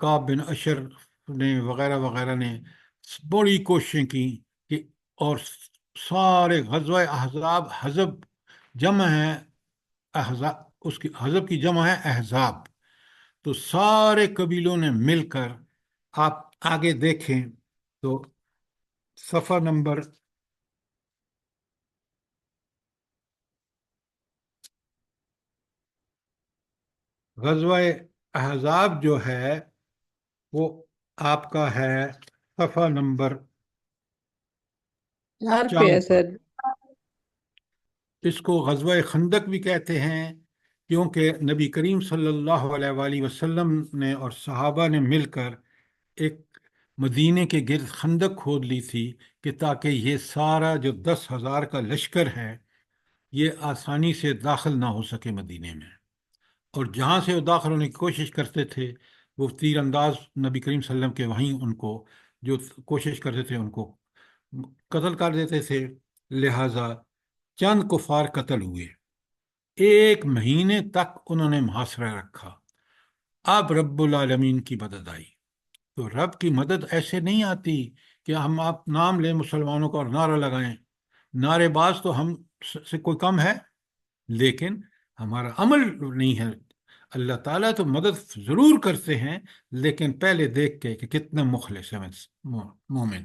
A: کعب بن اشر نے وغیرہ وغیرہ نے بڑی کوششیں کی کہ، اور سارے غزوہ احزاب، حزب جمع ہے، احزاب اس کی حزب کی جمع ہے احزاب. تو سارے قبیلوں نے مل کر، آپ آگے دیکھیں تو صفحہ نمبر غزوہ احزاب جو ہے وہ آپ کا ہے صفحہ نمبر
B: 4 پہ
A: 4
B: ہے
A: پر.
B: سر.
A: اس کو غزوہ خندق بھی کہتے ہیں، کیونکہ نبی کریم صلی اللہ علیہ وآلہ وسلم نے اور صحابہ نے مل کر ایک مدینے کے گرد خندق کھود لی تھی کہ تاکہ یہ سارا جو 10,000 کا لشکر ہے یہ آسانی سے داخل نہ ہو سکے مدینے میں. اور جہاں سے وہ داخل ہونے کی کوشش کرتے تھے وہ تیر انداز نبی کریم صلی اللہ علیہ وسلم کے وہیں ان کو جو کوشش کرتے تھے ان کو قتل کر دیتے تھے. لہذا چند کفار قتل ہوئے. 1 مہینے تک انہوں نے محاصرہ رکھا. اب رب العالمین کی مدد آئی. تو رب کی مدد ایسے نہیں آتی کہ ہم آپ نام لیں مسلمانوں کا اور نعرہ لگائیں. نعرے باز تو ہم سے کوئی کم ہے، لیکن ہمارا عمل نہیں ہے. اللہ تعالیٰ تو مدد ضرور کرتے ہیں، لیکن پہلے دیکھ کے کہ کتنا مخلص ہے مومن.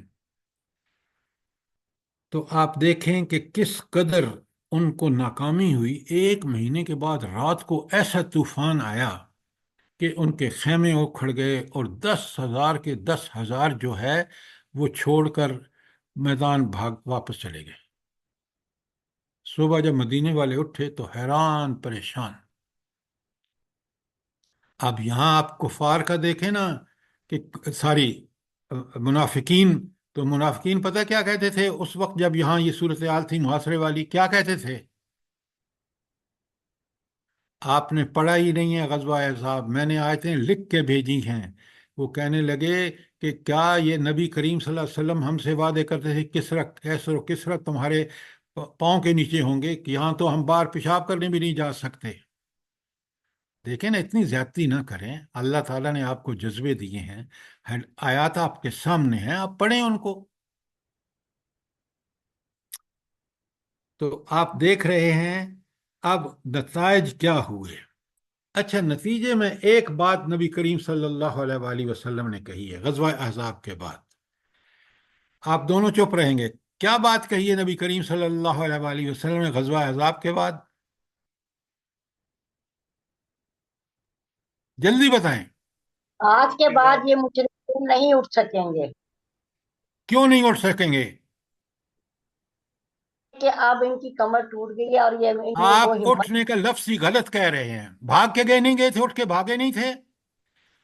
A: تو آپ دیکھیں کہ کس قدر ان کو ناکامی ہوئی. 1 مہینے کے بعد رات کو ایسا طوفان آیا کہ ان کے خیمے اکھڑ گئے، اور 10,000 کے 10,000 جو ہے وہ چھوڑ کر میدان بھاگ واپس چلے گئے. صبح جب مدینے والے اٹھے تو حیران پریشان. اب یہاں آپ کفار کا دیکھیں نا، کہ ساری منافقین، تو منافقین پتہ کیا کہتے تھے اس وقت جب یہاں یہ صورتحال تھی محاصرے والی؟ کیا کہتے تھے؟ آپ نے پڑھا ہی نہیں ہے غزوہ احزاب، میں نے آیتیں لکھ کے بھیجی ہیں. وہ کہنے لگے کہ کیا یہ نبی کریم صلی اللہ علیہ وسلم ہم سے وعدے کرتے تھے کسرا کیسر و کسرا تمہارے پاؤں کے نیچے ہوں گے، کہ یہاں تو ہم باہر پیشاب کرنے بھی نہیں جا سکتے. دیکھیں نا، اتنی زیادتی نہ کریں. اللہ تعالیٰ نے آپ کو جذبے دیے ہیں، آیات آپ کے سامنے ہیں، آپ پڑھیں ان کو. تو آپ دیکھ رہے ہیں اب نتائج کیا ہوئے. اچھا، نتیجے میں ایک بات نبی کریم صلی اللہ علیہ وآلہ وسلم نے کہی ہے غزوہ احزاب کے بعد. آپ دونوں چپ رہیں گے. کیا بات کہی ہے نبی کریم صلی اللہ علیہ وآلہ وسلم نے غزوہ احزاب کے بعد؟ جلدی بتائیں.
H: آج کے بعد یہ مجرم نہیں اٹھ سکیں گے
A: کیوں نہیں اٹھ سکیں گے؟
H: کہ اب ان کی کمر ٹوٹ گئی ہے اور یہ ان میں وہ
A: آپ
H: ہمت.
A: اٹھنے کا لفظ ہی غلط کہہ رہے ہیں. بھاگ کے گئے نہیں گئے تھے، اٹھ کے بھاگے نہیں تھے.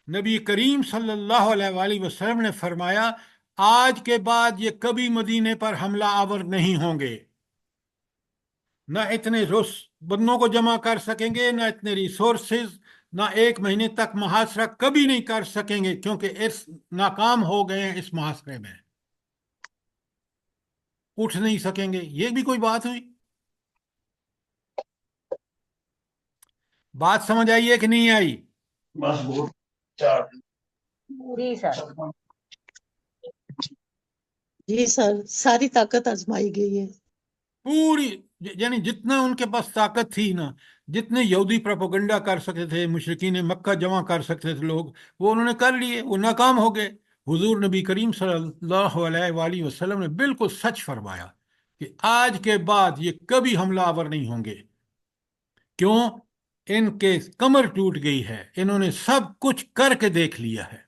A: نبی کریم صلی اللہ علیہ وآلہ وسلم نے فرمایا آج کے بعد یہ کبھی مدینے پر حملہ آور نہیں ہوں گے. نہ اتنے بندوں کو جمع کر سکیں گے، نہ اتنے ریسورسز، نہ 1 مہینے تک محاصرہ کبھی نہیں کر سکیں گے، کیونکہ ناکام ہو گئے ہیں اس محاصرے میں. اٹھ نہیں سکیں گے، یہ بھی کوئی بات ہوئی؟ بات سمجھ آئی ہے کہ نہیں آئی؟
H: جی سر.
D: جی سر، ساری طاقت آزمائی گئی ہے.
A: پوری، یعنی جتنا ان کے پاس طاقت تھی نا، جتنے یہودی پروپیگنڈا کر سکتے تھے، مشرکین مکہ جمع کر سکتے تھے لوگ، وہ انہوں نے کر لیے، وہ ناکام ہو گئے. حضور نبی کریم صلی اللہ علیہ وآلہ وسلم نے بالکل سچ فرمایا کہ آج کے بعد یہ کبھی حملہ آور نہیں ہوں گے. کیوں؟ ان کے کمر ٹوٹ گئی ہے، انہوں نے سب کچھ کر کے دیکھ لیا ہے.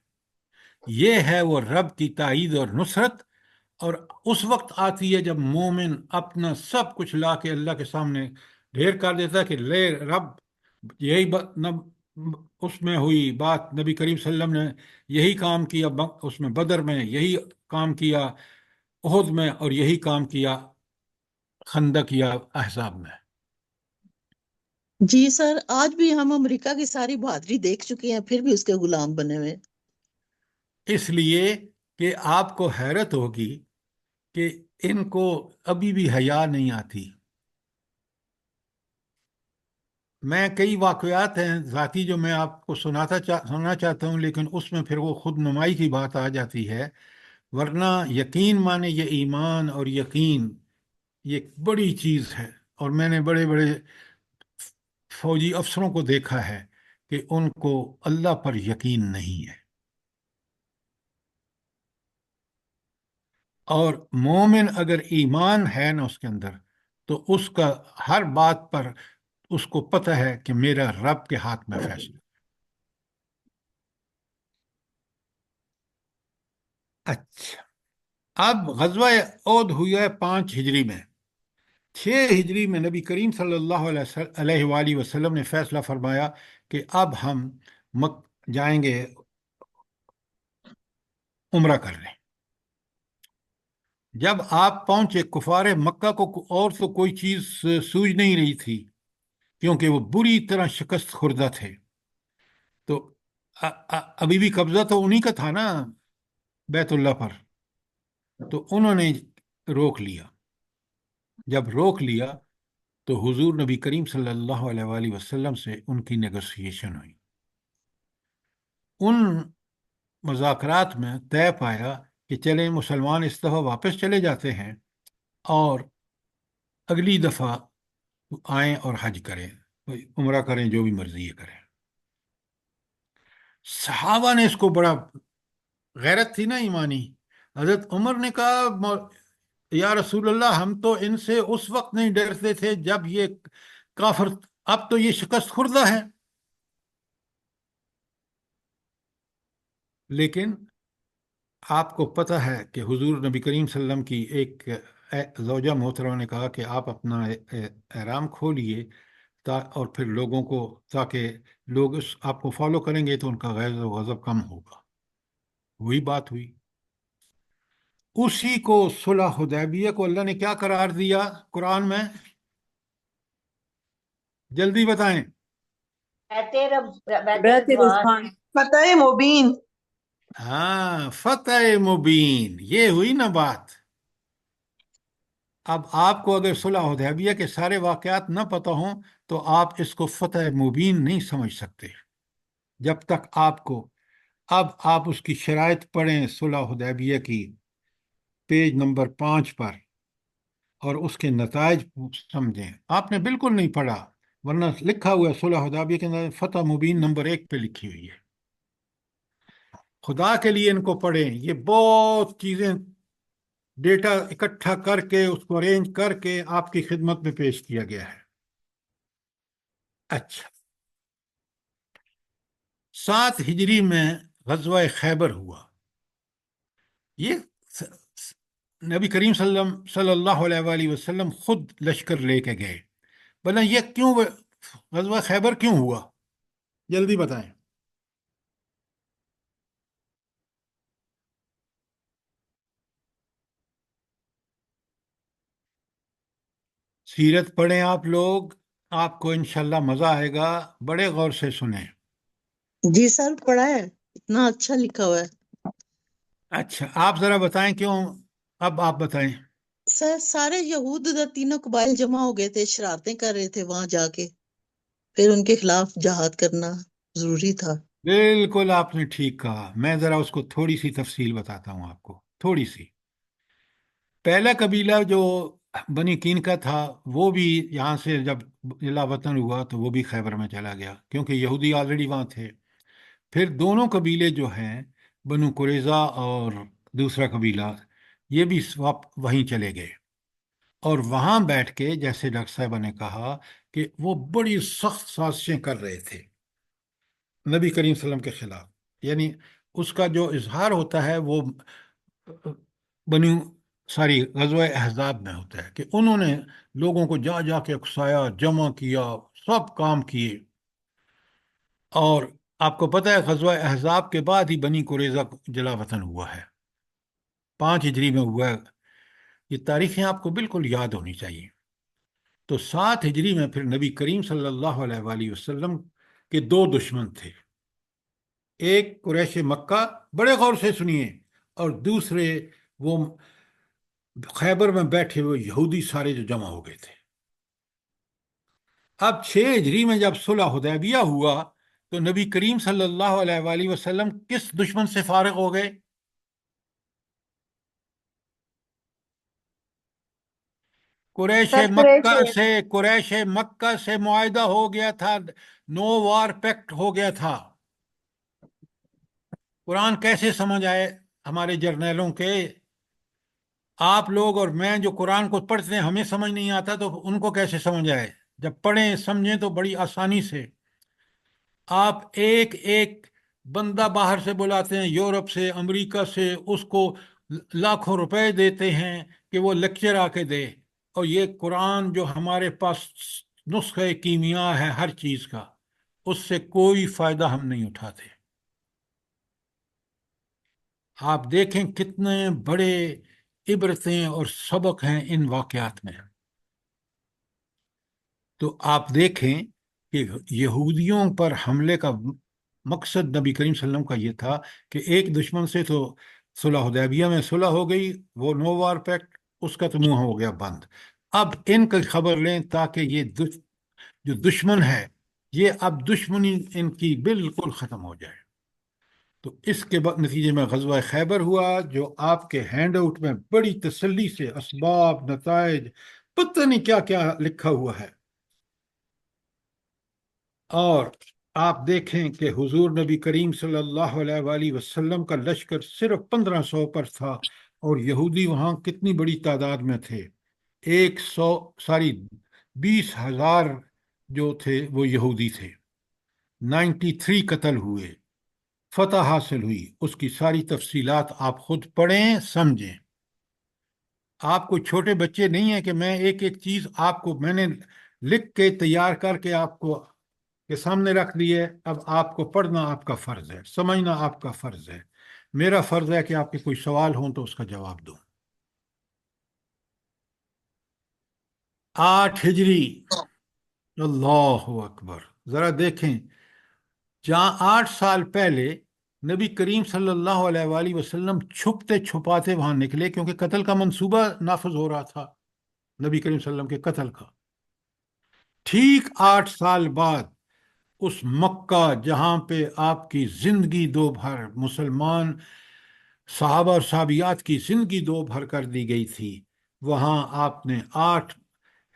A: یہ ہے وہ رب کی تائید اور نصرت. اور اس وقت آتی ہے جب مومن اپنا سب کچھ لا کے اللہ کے سامنے ڈھیر کر دیتا ہے کہ لے رب. یہی اس میں ہوئی بات، نبی کریم صلی اللہ علیہ وسلم نے یہی کام کیا اس میں، بدر میں یہی کام کیا، احد میں، اور یہی کام کیا خندق یا احزاب میں.
D: جی سر، آج بھی ہم امریکہ کی ساری بہادری دیکھ چکے ہیں، پھر بھی اس کے غلام بنے ہوئے ہیں.
A: اس لیے کہ آپ کو حیرت ہوگی کہ ان کو ابھی بھی حیا نہیں آتی. میں کئی واقعات ہیں ذاتی جو میں آپ کو سننا چاہتا ہوں، لیکن اس میں پھر وہ خود نمائی کی بات آ جاتی ہے. ورنہ یقین مانے، یہ ایمان اور یقین یہ ایک بڑی چیز ہے. اور میں نے بڑے بڑے فوجی افسروں کو دیکھا ہے کہ ان کو اللہ پر یقین نہیں ہے. اور مومن اگر ایمان ہے نا اس کے اندر، تو اس کا ہر بات پر اس کو پتہ ہے کہ میرا رب کے ہاتھ میں فیصلہ. اچھا، اب غزوہ احد ہوا ہے 5 ہجری میں. 6 ہجری میں نبی کریم صلی اللہ علیہ وآلہ وسلم نے فیصلہ فرمایا کہ اب ہم جائیں گے عمرہ کرنے. جب آپ پہنچے، کفار مکہ کو اور تو کوئی چیز سوج نہیں رہی تھی، کیونکہ وہ بری طرح شکست خوردہ تھے. تو ابھی بھی قبضہ تو انہی کا تھا نا بیت اللہ پر. تو انہوں نے روک لیا. جب روک لیا تو حضور نبی کریم صلی اللہ علیہ وآلہ وسلم سے ان کی نیگوسیشن ہوئی. ان مذاکرات میں طے پایا کہ چلیں مسلمان اس دفعہ واپس چلے جاتے ہیں اور اگلی دفعہ آئیں اور حج کریں، عمرہ کریں، جو بھی مرضی یہ کریں. صحابہ نے اس کو بڑا، غیرت تھی نا ایمانی. حضرت عمر نے کہا یا رسول اللہ ہم تو ان سے اس وقت نہیں ڈرتے تھے جب یہ کافر، اب تو یہ شکست خوردہ ہے. لیکن آپ کو پتہ ہے کہ حضور نبی کریم صلی اللہ علیہ وسلم کی ایک زوجہ محترمہ نے کہا کہ آپ اپنا احرام کھولیے اور پھر لوگوں کو، تاکہ لوگ اس آپ کو فالو کریں گے تو ان کا غیظ و غضب کم ہوگا. وہی بات ہوئی. اسی کو صلح حدیبیہ کو اللہ نے کیا قرار دیا قرآن میں؟ جلدی بتائیں.
H: بیعت رضوان
G: فتح مبین.
A: ہاں، فتح مبین، یہ ہوئی نا بات. اب آپ کو اگر صلح حدیبیہ کے سارے واقعات نہ پتہ ہوں تو آپ اس کو فتح مبین نہیں سمجھ سکتے جب تک آپ کو، اب آپ اس کی شرائط پڑھیں صلح حدیبیہ کی پیج نمبر 5 پر، اور اس کے نتائج سمجھیں. آپ نے بالکل نہیں پڑھا، ورنہ لکھا ہوا ہے صلح حدیبیہ کے اندر فتح مبین نمبر 1 پہ لکھی ہوئی ہے. خدا کے لیے ان کو پڑھیں. یہ بہت چیزیں ڈیٹا اکٹھا کر کے اس کو ارینج کر کے آپ کی خدمت میں پیش کیا گیا ہے. اچھا، 7 ہجری میں غزوہ خیبر ہوا. یہ نبی کریم صلی اللہ علیہ وآلہ وسلم خود لشکر لے کے گئے. بنا یہ کیوں غزوہ خیبر کیوں ہوا؟ جلدی بتائیں. سیرت پڑھیں آپ لوگ، آپ کو انشاءاللہ مزہ آئے گا. بڑے غور سے سنیں.
D: جی سر پڑھا ہے، اتنا اچھا لکھا ہوا ہے.
A: اچھا، آپ ذرا بتائیں کیوں. اب آپ بتائیں.
D: سر سارے یہود ادھر تینوں قبائل جمع ہو گئے تھے، شرارتیں کر رہے تھے وہاں جا کے، پھر ان کے خلاف جہاد کرنا ضروری تھا.
A: بالکل آپ نے ٹھیک کہا. میں ذرا اس کو تھوڑی سی تفصیل بتاتا ہوں آپ کو، تھوڑی سی. پہلا قبیلہ جو بنی کین کا تھا، وہ بھی یہاں سے جب الا وطن ہوا تو وہ بھی خیبر میں چلا گیا کیونکہ یہودی آلریڈی وہاں تھے. پھر دونوں قبیلے جو ہیں، بنو قریظہ اور دوسرا قبیلہ، یہ بھی وہیں چلے گئے اور وہاں بیٹھ کے، جیسے ڈاکٹر صاحبہ نے کہا، کہ وہ بڑی سخت سازشیں کر رہے تھے نبی کریم صلی اللہ علیہ وسلم کے خلاف. یعنی اس کا جو اظہار ہوتا ہے وہ بنو غزوہ احزاب میں ہوتا ہے کہ انہوں نے لوگوں کو جا جا کے اکسایا، جمع کیا، سب کام کیے. اور آپ کو پتہ ہے غزوہ احزاب کے بعد ہی بنی قریظہ جلا وطن ہوا ہے، 5 ہجری میں ہوا ہے. یہ تاریخیں آپ کو بالکل یاد ہونی چاہیے. تو 7 ہجری میں پھر نبی کریم صلی اللہ علیہ وآلہ وسلم کے 2 دشمن تھے. ایک قریش مکہ، بڑے غور سے سنیے، اور دوسرے وہ خیبر میں بیٹھے ہوئے یہودی سارے جو جمع ہو گئے تھے. اب 6 ہجری میں جب صلح حدیبیہ ہوا تو نبی کریم صلی اللہ علیہ وآلہ وسلم کس دشمن سے فارغ ہو گئے؟ قریش
F: سر
A: مکہ سے. قریش مکہ سے معاہدہ ہو گیا تھا، نو وار پیکٹ ہو گیا تھا. قرآن کیسے سمجھ آئے ہمارے جرنیلوں کے؟ آپ لوگ اور میں جو قرآن کو پڑھتے ہیں ہمیں سمجھ نہیں آتا تو ان کو کیسے سمجھ آئے؟ جب پڑھیں سمجھیں تو بڑی آسانی سے. آپ ایک ایک بندہ باہر سے بلاتے ہیں، یورپ سے، امریکہ سے، اس کو لاکھوں روپے دیتے ہیں کہ وہ لیکچر آ کے دے، اور یہ قرآن جو ہمارے پاس نسخہ کیمیا ہے ہر چیز کا، اس سے کوئی فائدہ ہم نہیں اٹھاتے. آپ دیکھیں کتنے بڑے عبرتیں اور سبق ہیں ان واقعات میں. تو آپ دیکھیں کہ یہودیوں پر حملے کا مقصد نبی کریم صلی اللہ علیہ وسلم کا یہ تھا کہ ایک دشمن سے تو صلح حدیبیہ میں صلح ہو گئی، وہ نو وار پیکٹ، اس کا تو منہ ہو گیا بند. اب ان کی خبر لیں تاکہ یہ جو دشمن ہے، یہ اب دشمنی ان کی بالکل ختم ہو جائے. تو اس کے بعد نتیجے میں غزوہ خیبر ہوا، جو آپ کے ہینڈ آؤٹ میں بڑی تسلی سے اسباب، نتائج، پتہ نہیں کیا کیا لکھا ہوا ہے. اور آپ دیکھیں کہ حضور نبی کریم صلی اللہ علیہ وآلہ وسلم کا لشکر صرف 1500 پر تھا، اور یہودی وہاں کتنی بڑی تعداد میں تھے، 20,000 جو تھے وہ یہودی تھے، 93 قتل ہوئے، فتح حاصل ہوئی، اس کی ساری تفصیلات آپ خود پڑھیں سمجھیں۔ آپ کو چھوٹے بچے نہیں ہیں کہ میں ایک ایک چیز آپ کو میں نے لکھ کے تیار کر کے آپ کو کے سامنے رکھ دی ہے، اب آپ کو پڑھنا آپ کا فرض ہے، سمجھنا آپ کا فرض ہے، میرا فرض ہے کہ آپ کے کوئی سوال ہوں تو اس کا جواب دوں۔ 8 ہجری، اللہ اکبر، ذرا دیکھیں، جہاں 8 سال پہلے نبی کریم صلی اللہ علیہ وآلہ وسلم چھپتے چھپاتے وہاں نکلے، کیونکہ قتل کا منصوبہ نافذ ہو رہا تھا نبی کریم صلی اللہ علیہ وسلم کے قتل کا، ٹھیک 8 سال بعد اس مکہ جہاں پہ آپ کی زندگی دو بھر، مسلمان صحابہ اور صحابیات کی زندگی دو بھر کر دی گئی تھی، وہاں آپ نے 8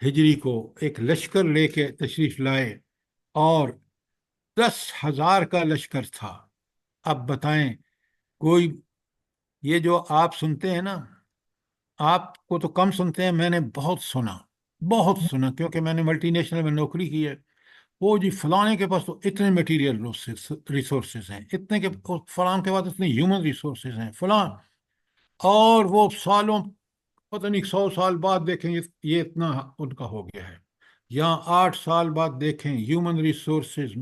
A: ہجری کو ایک لشکر لے کے تشریف لائے، اور 10,000 کا لشکر تھا۔ اب بتائیں، کوئی یہ جو آپ سنتے ہیں نا، آپ کو تو کم سنتے ہیں، میں نے بہت سنا کیونکہ میں نے ملٹی نیشنل میں نوکری کی ہے۔ وہ جی فلانے کے پاس تو اتنے میٹیریل ریسورسز ہیں، اتنے کے فلاں کے پاس اتنے ہیومن ریسورسز ہیں فلاں، اور وہ سالوں، پتہ نہیں 100 سال بعد دیکھیں یہ اتنا ان کا ہو گیا ہے، یہاں 8 سال بعد دیکھیں ہیومن ریسورسز،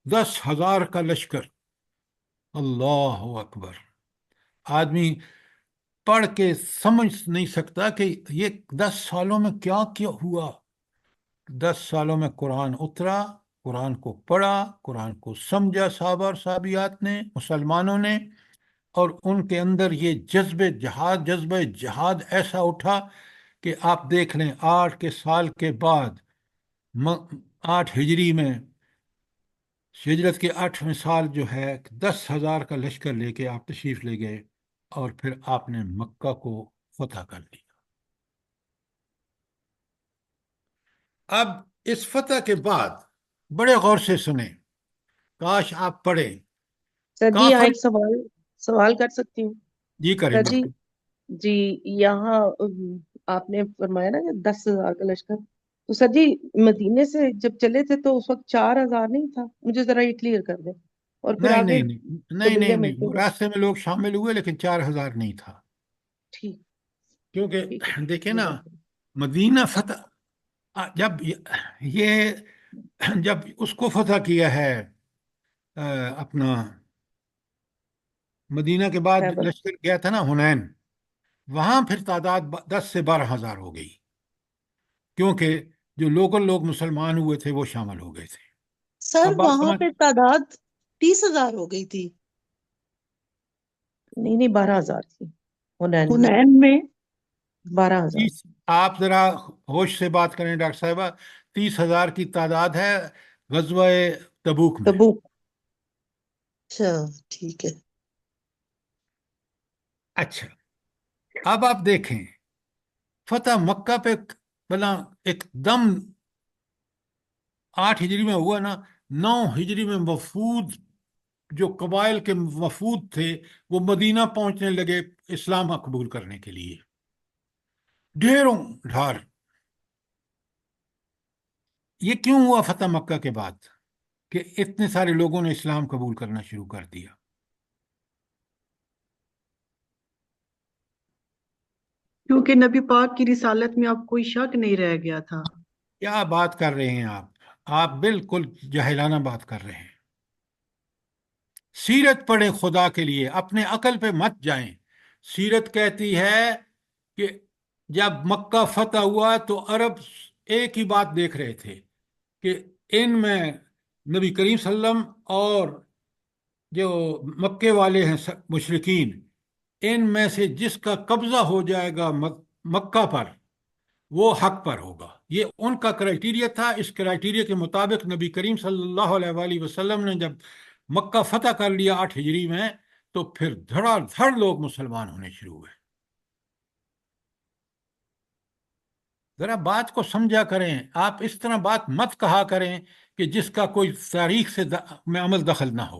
A: 10,000 کا لشکر، اللہ اکبر۔ آدمی پڑھ کے سمجھ نہیں سکتا کہ یہ 10 سالوں میں کیا کیا ہوا۔ 10 سالوں میں قرآن اترا، قرآن کو پڑھا، قرآن کو سمجھا صحابہ اور صحابیات نے، مسلمانوں نے، اور ان کے اندر یہ جذبہ جہاد ایسا اٹھا کہ آپ دیکھ لیں 8 کے سال کے بعد 8 ہجری میں، ہجرت کے 8ویں سال جو ہے، 10,000 کا لشکر لے کے آپ تشریف لے گئے، اور پھر آپ نے مکہ کو فتح کر لیا۔ اب اس فتح کے بعد بڑے غور سے سنیں، کاش آپ پڑھیں،
G: سر جی یہاں
A: کافر،
G: ایک سوال کر سکتی ہوں؟
A: جی کریں
G: سر
A: بالکل۔
G: جی یہاں آپ نے فرمایا نا کہ 10,000 کا لشکر، تو سر جی مدینے سے جب چلے تھے تو اس وقت 4,000 نہیں تھا؟ مجھے ذرا یہ کلیئر کر دیں، اور پھر
A: نہیں
G: آگے
A: نہیں نہیں نہیں
G: قبیلے
A: نہیں نہیں،
G: ملتے
A: وہ
G: گئے؟
A: راستے میں لوگ شامل ہوئے لیکن 4,000 نہیں تھا،
G: ٹھیک ٹھیک
A: کیونکہ دیکھیں نا،
G: جزاک اللہ۔
A: مدینہ فتح، جب یہ جب اس کو فتح کیا ہے، اپنا مدینہ کے بعد
G: خیبر۔
A: لشکر گیا تھا نا حنین، وہاں پھر تعداد 10 سے 12,000 ہو گئی، کیونکہ جو لوکل لوگ مسلمان ہوئے تھے وہ شامل ہو گئے تھے۔
D: سر
A: اب بات
D: وہاں
A: سمجھ،
D: پہ تعداد 30,000 ہو گئی تھی
G: نہیں 12,000 تھی حنین میں،
D: حنین میں۔
G: 12,000۔
A: آپ ذرا ہوش سے بات کریں ڈاکٹر صاحبہ، 30,000 کی تعداد ہے غزوہ تبوک میں۔
G: تبوک۔
D: اچھا ٹھیک ہے۔
A: اچھا، اب آپ دیکھیں فتح مکہ پہ بلا ایک دم 8 ہجری میں ہوا نا، 9 ہجری میں وفود، جو قبائل کے وفود تھے وہ مدینہ پہنچنے لگے اسلام قبول کرنے کے لیے، ڈھیروں ڈھار۔ یہ کیوں ہوا فتح مکہ کے بعد کہ اتنے سارے لوگوں نے اسلام قبول کرنا شروع کر دیا؟
G: کیونکہ نبی پاک کی رسالت میں اب کوئی شک نہیں رہ گیا تھا۔
A: کیا بات کر رہے ہیں آپ بالکل جاہلانہ بات کر رہے ہیں۔ سیرت پڑھیں خدا کے لیے، اپنے عقل پہ مت جائیں۔ سیرت کہتی ہے کہ جب مکہ فتح ہوا تو عرب ایک ہی بات دیکھ رہے تھے کہ ان میں نبی کریم صلی اللہ علیہ وسلم اور جو مکے والے ہیں مشرکین، ان میں سے جس کا قبضہ ہو جائے گا مکہ پر وہ حق پر ہوگا۔ یہ ان کا کرائٹیریا تھا۔ اس کرائٹیریا کے مطابق نبی کریم صلی اللہ علیہ وآلہ وسلم نے جب مکہ فتح کر لیا 8 ہجری میں، تو پھر دھڑا دھڑ لوگ مسلمان ہونے شروع ہوئے۔ ذرا بات کو سمجھا کریں، آپ اس طرح بات مت کہا کریں کہ جس کا کوئی تاریخ سے میں عمل دخل نہ ہو۔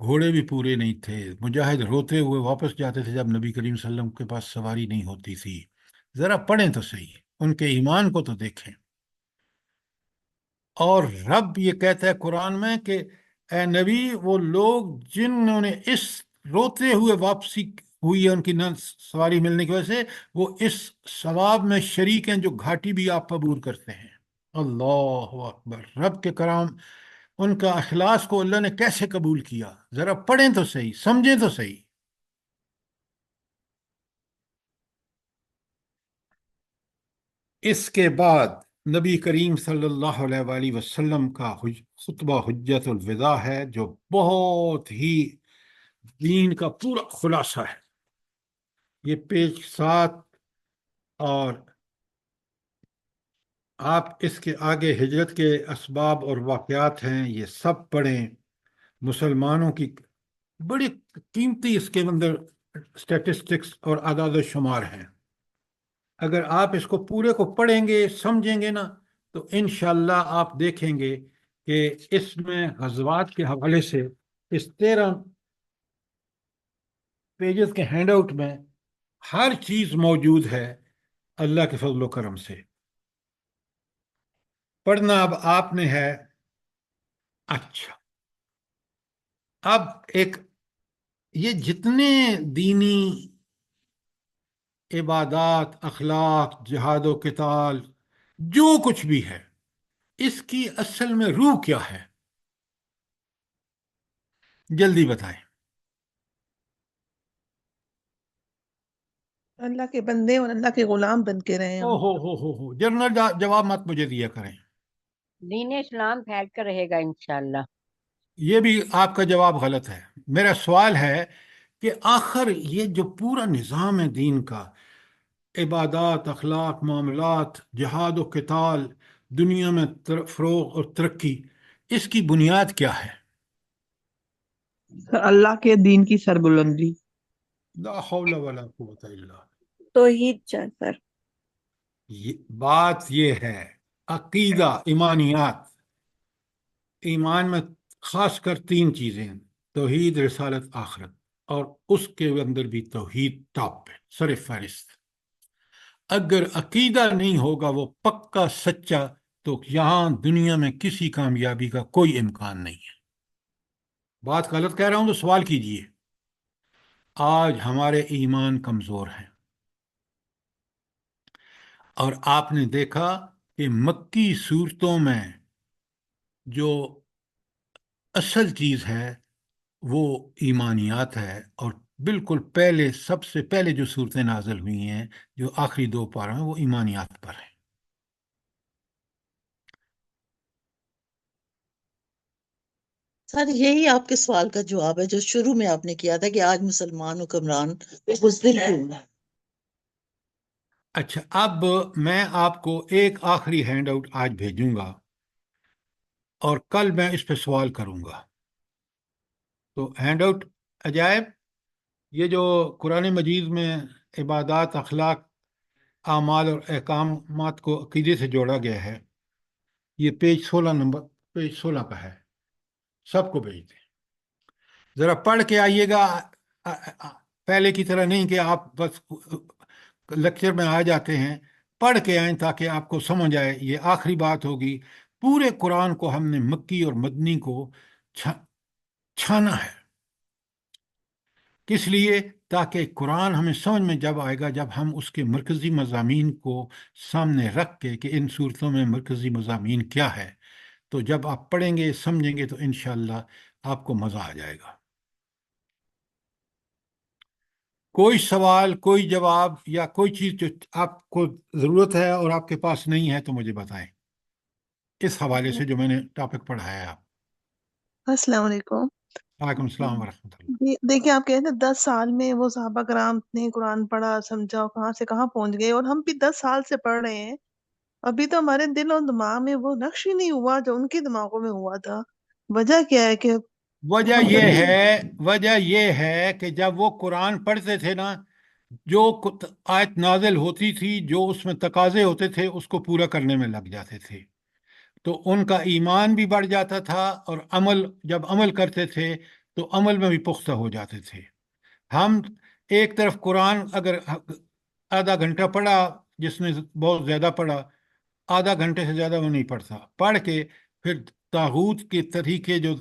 A: گھوڑے بھی پورے نہیں تھے، مجاہد روتے ہوئے واپس جاتے تھے جب نبی کریم صلی اللہ علیہ وسلم کے پاس سواری نہیں ہوتی تھی۔ ذرا پڑھیں تو صحیح، ان کے ایمان کو تو دیکھیں۔ اور رب یہ کہتا ہے قرآن میں کہ اے نبی، وہ لوگ جنہوں نے اس روتے ہوئے واپسی ہوئی ہے ان کی نہ سواری ملنے کی وجہ سے، وہ اس ثواب میں شریک ہیں جو گھاٹی بھی آپ عبور کرتے ہیں۔ اللہ اکبر! رب کے کرام، ان کا اخلاص کو اللہ نے کیسے قبول کیا؟ ذرا پڑھیں تو صحیح، سمجھیں تو صحیح۔ اس کے بعد نبی کریم صلی اللہ علیہ وآلہ وسلم کا خطبہ حجت الوداع ہے، جو بہت ہی دین کا پورا خلاصہ ہے۔ یہ پیج 7، اور آپ اس کے آگے ہجرت کے اسباب اور واقعات ہیں، یہ سب پڑھیں۔ مسلمانوں کی بڑی قیمتی اس کے اندر اسٹیٹسٹکس اور اعداد و شمار ہیں۔ اگر آپ اس کو پورے کو پڑھیں گے، سمجھیں گے نا، تو انشاءاللہ آپ دیکھیں گے کہ اس میں غزوات کے حوالے سے اس 13 پیجز کے ہینڈ آؤٹ میں ہر چیز موجود ہے اللہ کے فضل و کرم سے۔ پڑھنا اب آپ نے ہے۔ اچھا، اب ایک یہ جتنے دینی عبادات، اخلاق، جہاد و قتال، جو کچھ بھی ہے، اس کی اصل میں روح کیا ہے؟ جلدی بتائیں۔
G: اللہ کے بندے اور اللہ کے غلام بن کے رہے
A: او
G: ہم۔
A: ہو جنرل جواب مت مجھے دیا کریں،
H: دین اسلام پھیل کر رہے گا انشاءاللہ۔
A: یہ بھی آپ کا جواب غلط ہے۔ میرا سوال ہے کہ آخر یہ جو پورا نظام ہے دین کا، عبادات، اخلاق، معاملات، جہاد و قتال، دنیا میں فروغ اور ترقی، اس کی بنیاد کیا ہے؟
G: اللہ کے دین کی سربلندی۔
A: لا حول ولا قوت الا
F: توحید سر۔
A: بات یہ ہے، عقیدہ، ایمانیات۔ ایمان میں خاص کر 3 چیزیں ہیں: توحید، رسالت، آخرت، اور اس کے اندر بھی توحید ٹاپ پہ، سر فہرست۔ اگر عقیدہ نہیں ہوگا وہ پکا سچا، تو یہاں دنیا میں کسی کامیابی کا کوئی امکان نہیں ہے۔ بات غلط کہہ رہا ہوں تو سوال کیجئے۔ آج ہمارے ایمان کمزور ہیں، اور آپ نے دیکھا کہ مکی صورتوں میں جو اصل چیز ہے وہ ایمانیات ہے، اور بالکل پہلے، سب سے پہلے جو صورتیں نازل ہوئی ہیں، جو آخری 2 پارہ ہیں، وہ ایمانیات پر ہیں۔
D: سر یہی آپ کے سوال کا جواب ہے جو شروع میں آپ نے کیا تھا کہ آج مسلمان حکمران بزدل کیوں ہیں۔
A: اچھا، اب میں آپ کو ایک آخری ہینڈ آؤٹ آج بھیجوں گا، اور کل میں اس پہ سوال کروں گا۔ تو ہینڈ آؤٹ عجائب، یہ جو قرآن مجید میں عبادات، اخلاق، اعمال اور احکامات کو عقیدے سے جوڑا گیا ہے، یہ پیج 16 کا ہے، سب کو بھیج دیں۔ ذرا پڑھ کے آئیے گا، پہلے کی طرح نہیں کہ آپ بس لیکچر میں آ جاتے ہیں، پڑھ کے آئیں تاکہ آپ کو سمجھ آئے۔ یہ آخری بات ہوگی۔ پورے قرآن کو ہم نے مکی اور مدنی کو چھانا ہے۔ کس لیے؟ تاکہ قرآن ہمیں سمجھ میں جب آئے گا، جب ہم اس کے مرکزی مضامین کو سامنے رکھ کے کہ ان صورتوں میں مرکزی مضامین کیا ہے، تو جب آپ پڑھیں گے، سمجھیں گے، تو انشاءاللہ آپ کو مزہ آ جائے گا۔ کوئی سوال، کوئی جواب، یا کوئی چیز جو آپ کو ضرورت ہے اور آپ کے پاس نہیں ہے تو مجھے بتائیں، اس حوالے سے جو میں نے ٹاپک پڑھایا ہے۔ آپ
F: السلام علیکم۔
A: وعلیکم السلام ورحمۃ اللہ۔
F: دیکھیں، آپ کہتے ہیں 10 سال میں وہ صحابہ کرام نے قرآن پڑھا، سمجھا، اور کہاں سے کہاں پہنچ گئے، اور ہم بھی 10 سال سے پڑھ رہے ہیں، ابھی تو ہمارے دل اور دماغ میں وہ نقش ہی نہیں ہوا جو ان کے دماغوں میں ہوا تھا۔ وجہ کیا ہے کہ
A: وجہ یہ ہے کہ جب وہ قرآن پڑھتے تھے نا، جو آیت نازل ہوتی تھی، جو اس میں تقاضے ہوتے تھے، اس کو پورا کرنے میں لگ جاتے تھے، تو ان کا ایمان بھی بڑھ جاتا تھا، اور جب عمل کرتے تھے تو عمل میں بھی پختہ ہو جاتے تھے. ہم ایک طرف قرآن اگر آدھا گھنٹہ پڑھا، جس نے بہت زیادہ پڑھا، آدھا گھنٹے سے زیادہ وہ نہیں پڑھتا، پڑھ کے پھر طاغوت کے طریقے جو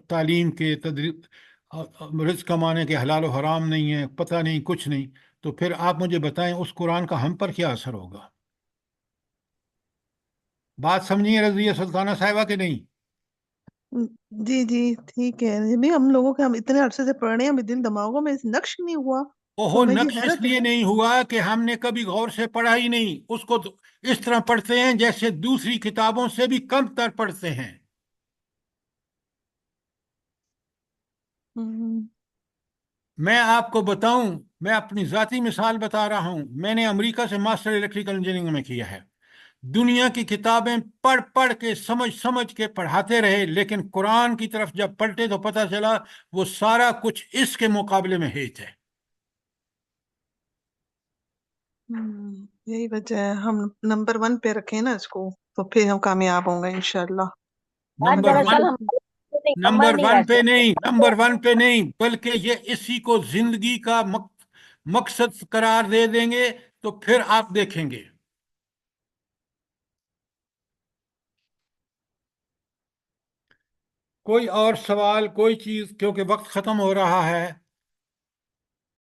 A: تعلیم کے تدریب، رزق کمانے کے حلال و حرام نہیں ہے، پتہ نہیں کچھ نہیں، تو پھر آپ مجھے بتائیں اس قرآن کا ہم پر کیا اثر ہوگا؟ بات سمجھیے رضیہ سلطانہ صاحبہ کہ نہیں؟
F: جی جی ٹھیک ہے جی بھی، ہم لوگوں کے ہم اتنے عرصے سے پڑھ رہے ہیں، ہمیں دل دماغوں میں نقش نہیں ہوا، تو
A: اوہو،
F: ہمیں یہ
A: نقش اس
F: حیرت
A: لیے
F: ہے.
A: نہیں ہوا کہ ہم نے کبھی غور سے پڑھا ہی نہیں اس کو، تو اس طرح پڑھتے ہیں جیسے دوسری کتابوں سے بھی کم تر پڑھتے ہیں.
F: ہم،
A: میں آپ کو بتاؤں، میں اپنی ذاتی مثال بتا رہا ہوں. میں نے امریکہ سے ماسٹر الیکٹریکل انجینئرنگ میں کیا ہے. دنیا کی کتابیں پڑھ پڑھ کے سمجھ سمجھ کے پڑھاتے رہے، لیکن قرآن کی طرف جب پلٹے تو پتہ چلا وہ سارا کچھ اس کے مقابلے میں ہیچ ہے.
F: یہی وجہ ہے ہم نمبر 1 پہ رکھیں نا اس کو، تو پھر ہم کامیاب ہوں گے انشاءاللہ.
H: اور
A: نمبر ون،
H: دراصل ہمارے
A: نمبر
H: نمبر نہیں
A: ون پہ
H: ایسے.
A: نہیں، نمبر ون پہ نہیں، بلکہ یہ اسی کو زندگی کا مقصد قرار دے دیں گے تو پھر آپ دیکھیں گے. کوئی اور سوال، کوئی چیز، کیونکہ وقت ختم ہو رہا ہے.